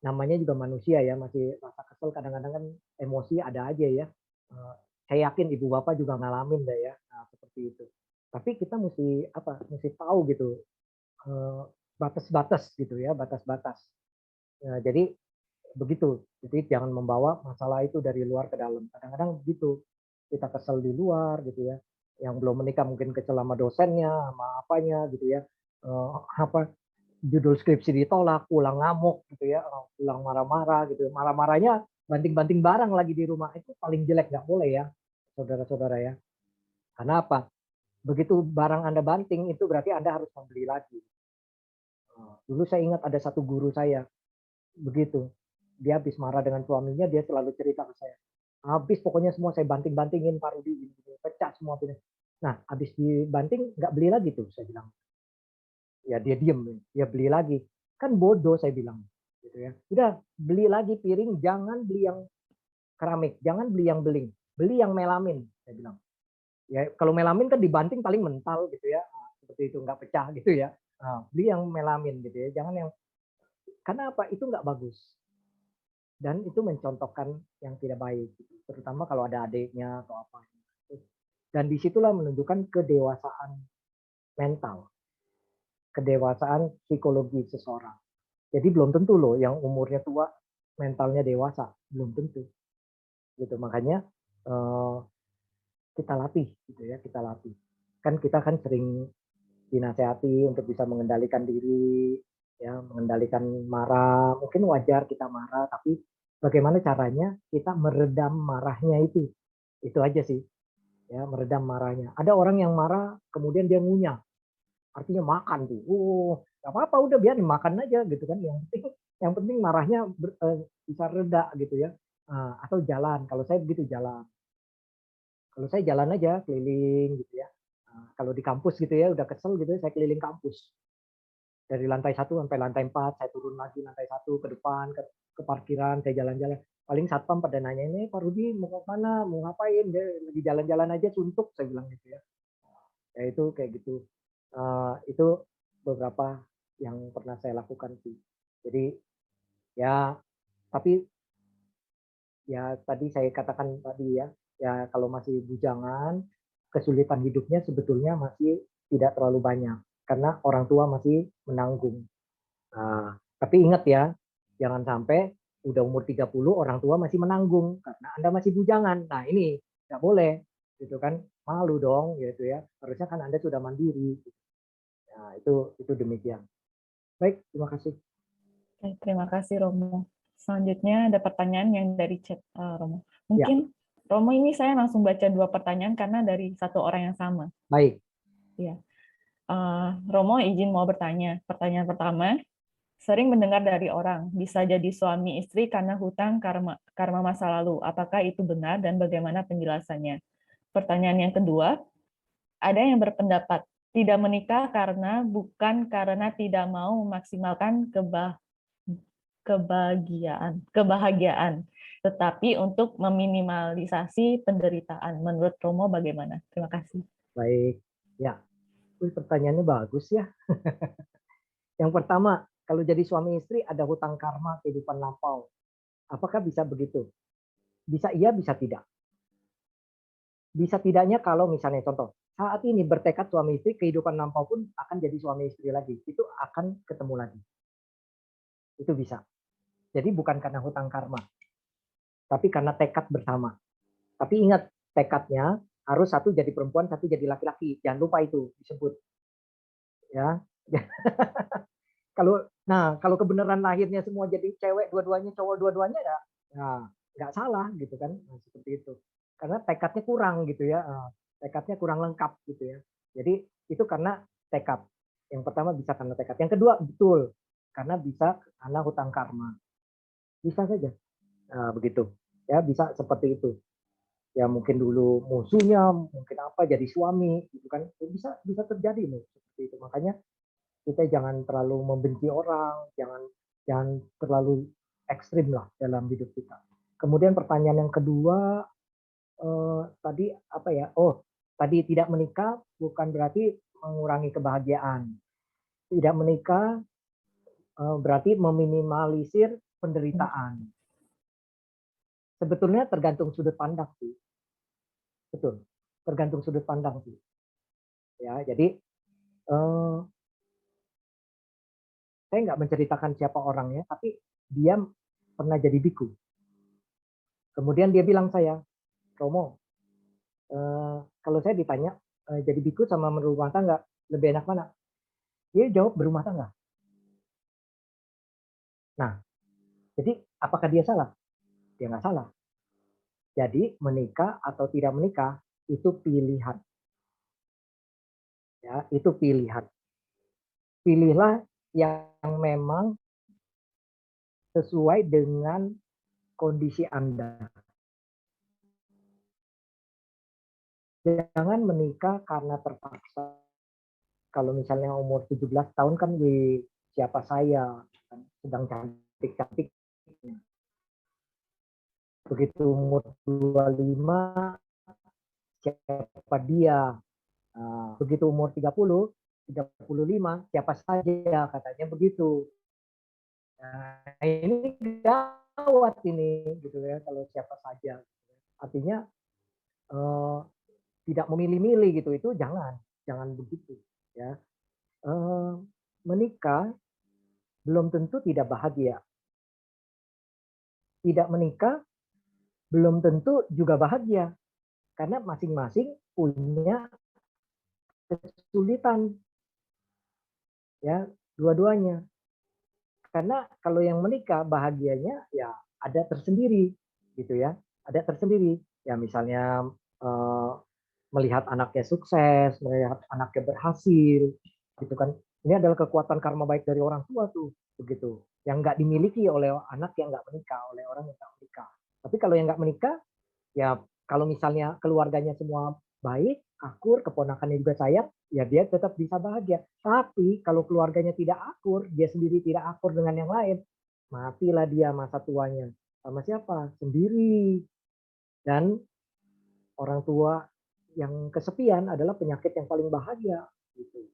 Speaker 1: Namanya juga manusia ya, masih rasa kesel kadang-kadang kan emosi ada aja ya. Saya yakin ibu bapak juga ngalamin deh ya. Seperti itu. Tapi kita mesti apa? Mesti tahu gitu batas-batas gitu ya, batas-batas. Jadi begitu. Jadi jangan membawa masalah itu dari luar ke dalam. Kadang-kadang begitu. Kita kesel di luar gitu ya. Yang belum menikah mungkin kesel sama dosennya, sama apanya gitu ya. Apa judul skripsi ditolak, pulang ngamuk gitu ya, pulang marah-marah gitu. Marah-marahnya banting-banting barang lagi di rumah itu paling jelek, nggak boleh ya, saudara-saudara ya. Karena apa? Begitu barang Anda banting itu berarti Anda harus membeli lagi. Dulu saya ingat ada satu guru saya begitu. Dia habis marah dengan suaminya, dia selalu cerita ke saya. Habis pokoknya semua saya banting-bantingin Pak Rudi, pecah semua. Nah, habis dibanting nggak beli lagi tuh, saya bilang. Ya dia diem, dia beli lagi. Kan bodoh saya bilang. Gitu ya. Udah beli lagi piring, jangan beli yang keramik, jangan beli yang beling, beli yang melamin, saya bilang. Ya kalau melamin kan dibanting paling mental gitu ya, seperti itu nggak pecah gitu ya. Beli yang melamin gitu ya, jangan yang karena apa? Itu nggak bagus dan itu mencontohkan yang tidak baik, gitu. Terutama kalau ada adiknya atau apa. Dan disitulah menunjukkan kedewasaan mental, kedewasaan psikologi seseorang. Jadi belum tentu loh yang umurnya tua mentalnya dewasa, belum tentu. Gitu. Makanya kita latih gitu ya, kita latih. Kan kita kan sering dinasehati untuk bisa mengendalikan diri, ya, mengendalikan marah. Mungkin wajar kita marah, tapi bagaimana caranya kita meredam marahnya itu. Itu aja sih, ya, meredam marahnya. Ada orang yang marah kemudian dia ngunyah, artinya makan tuh. Gak apa-apa udah biar makan aja gitu kan. Yang penting marahnya bisa reda gitu ya. Atau jalan. Kalau saya begitu jalan. Kalau saya jalan aja keliling gitu ya. Kalau di kampus gitu ya udah kesel gitu ya, saya keliling kampus. Dari lantai 1 sampai lantai 4, saya turun lagi lantai 1 ke depan ke parkiran, saya jalan-jalan. Paling satpam pada nanya ini Pak Rudi mau ke mana, mau ngapain? Dia lagi jalan-jalan aja suntuk, saya bilang gitu ya. Ya itu kayak gitu. Itu beberapa yang pernah saya lakukan sih. Jadi ya tapi ya tadi saya katakan tadi ya, ya kalau masih bujangan, kesulitan hidupnya sebetulnya masih tidak terlalu banyak. karena orang tua masih menanggung. Nah, tapi ingat ya, jangan sampai udah umur 30 orang tua masih menanggung karena Anda masih bujangan. Nah, ini nggak boleh, gitu kan? Malu dong, gitu ya. Harusnya kan Anda sudah mandiri. Nah, itu demikian. Baik, terima kasih.
Speaker 3: Oke, terima kasih Romo. Selanjutnya ada pertanyaan yang dari chat Romo.
Speaker 1: Ya,
Speaker 3: Mungkin Romo ini saya langsung baca 2 pertanyaan karena dari satu orang yang sama.
Speaker 1: baik.
Speaker 3: Ya. Romo izin mau bertanya. Pertanyaan pertama, sering mendengar dari orang bisa jadi suami istri karena hutang karma masa lalu. Apakah itu benar dan bagaimana penjelasannya? Pertanyaan yang kedua, ada yang berpendapat tidak menikah bukan karena tidak mau memaksimalkan kebahagiaan, tetapi untuk meminimalisasi penderitaan. Menurut Romo bagaimana? Terima kasih.
Speaker 1: Baik. Ya, pertanyaannya bagus ya. Yang pertama, kalau jadi suami istri ada hutang karma kehidupan lampau. Apakah bisa begitu? Bisa iya, bisa tidak. Bisa tidaknya kalau misalnya contoh, saat ini bertekad suami istri, kehidupan lampau pun akan jadi suami istri lagi. Itu akan ketemu lagi. Itu bisa. Jadi bukan karena hutang karma, tapi karena tekad bersama. Tapi ingat, tekadnya harus satu jadi perempuan, satu jadi laki-laki. Jangan lupa itu disebut. Ya. Kalau kebenaran lahirnya semua jadi cewek dua-duanya, cowok dua-duanya ya, nggak salah gitu kan. Nah, seperti itu. Karena tekadnya kurang gitu ya. Tekadnya kurang lengkap gitu ya. Jadi itu karena tekad. Yang pertama bisa karena tekad. Yang kedua betul karena bisa karena hutang karma. Bisa saja. Nah, begitu. Ya, bisa seperti itu. Ya mungkin dulu musuhnya, mungkin apa jadi suami gitu kan. Ya, bisa terjadi loh seperti itu. Makanya kita jangan terlalu membenci orang, jangan jangan terlalu ekstrim lah dalam hidup kita. Kemudian pertanyaan yang kedua, tadi apa ya? Oh, tadi tidak menikah bukan berarti mengurangi kebahagiaan. Tidak menikah berarti meminimalisir penderitaan. Sebetulnya tergantung sudut pandang sih. Betul, tergantung sudut pandang sih. Ya, jadi saya nggak menceritakan siapa orangnya, tapi dia pernah jadi biku. Kemudian dia bilang saya, Romo, kalau saya ditanya jadi biku sama berumah tangga lebih enak mana? Dia jawab berumah tangga. Nah, jadi apakah dia salah? Dia nggak salah. Jadi menikah atau tidak menikah itu pilihan. Ya, itu pilihan. Pilihlah yang memang sesuai dengan kondisi Anda. Jangan menikah karena terpaksa. Kalau misalnya umur 17 tahun kan di siapa saya, kan sedang cantik-cantik. Begitu umur 25, siapa dia. Nah, begitu umur 35, siapa saja, katanya begitu. Nah, ini gawat ini, gitu ya, kalau siapa saja. Artinya tidak memilih-milih gitu, itu jangan begitu. Ya, menikah belum tentu tidak bahagia. Tidak menikah belum tentu juga bahagia. Karena masing-masing punya kesulitan. Ya, dua-duanya. Karena kalau yang menikah bahagianya ya ada tersendiri gitu ya. Ada tersendiri. Ya misalnya melihat anaknya sukses, melihat anaknya berhasil gitu kan. Ini adalah kekuatan karma baik dari orang tua tuh begitu. Yang nggak dimiliki oleh anak yang nggak menikah, oleh orang yang nggak menikah. Tapi kalau yang nggak menikah, ya kalau misalnya keluarganya semua baik, akur, keponakannya juga sayang, ya dia tetap bisa bahagia. Tapi kalau keluarganya tidak akur, dia sendiri tidak akur dengan yang lain, matilah dia masa tuanya. Sama siapa? Sendiri. Dan orang tua yang kesepian adalah penyakit yang paling bahagia. Gitu.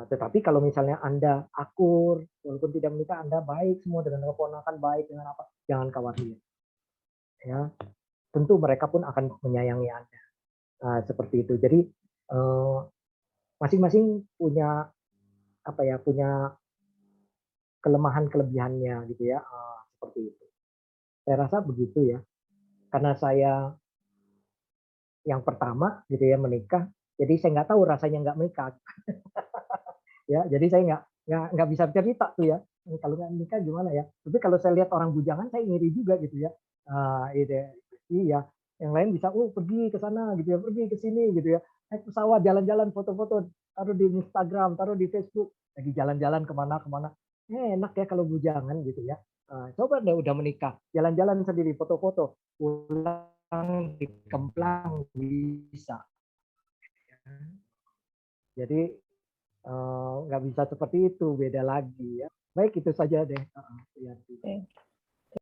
Speaker 1: Tetapi kalau misalnya Anda akur, walaupun tidak menikah, Anda baik semua dengan keponakan, baik dengan apa, jangan khawatir. Ya, tentu mereka pun akan menyayangi Anda. Seperti itu. Jadi masing-masing punya apa ya, punya kelemahan kelebihannya gitu ya, seperti itu. Saya rasa begitu ya. Karena saya yang pertama gitu ya menikah, jadi saya nggak tahu rasanya nggak menikah. Ya, jadi saya nggak bisa cerita tuh ya, kalau nggak nikah gimana ya. Tapi kalau saya lihat orang bujangan saya ngiri juga gitu ya. Ide iya, yang lain bisa, oh pergi ke sana gitu ya, pergi ke sini gitu ya, naik pesawat, jalan-jalan, foto-foto, taruh di Instagram, taruh di Facebook, lagi jalan-jalan kemana-kemana. Enak ya kalau bujangan gitu ya. Coba deh udah menikah, jalan-jalan sendiri, foto-foto, pulang dikemplang bisa. Jadi nggak bisa seperti itu, beda lagi ya. Baik itu saja deh.
Speaker 3: Oke.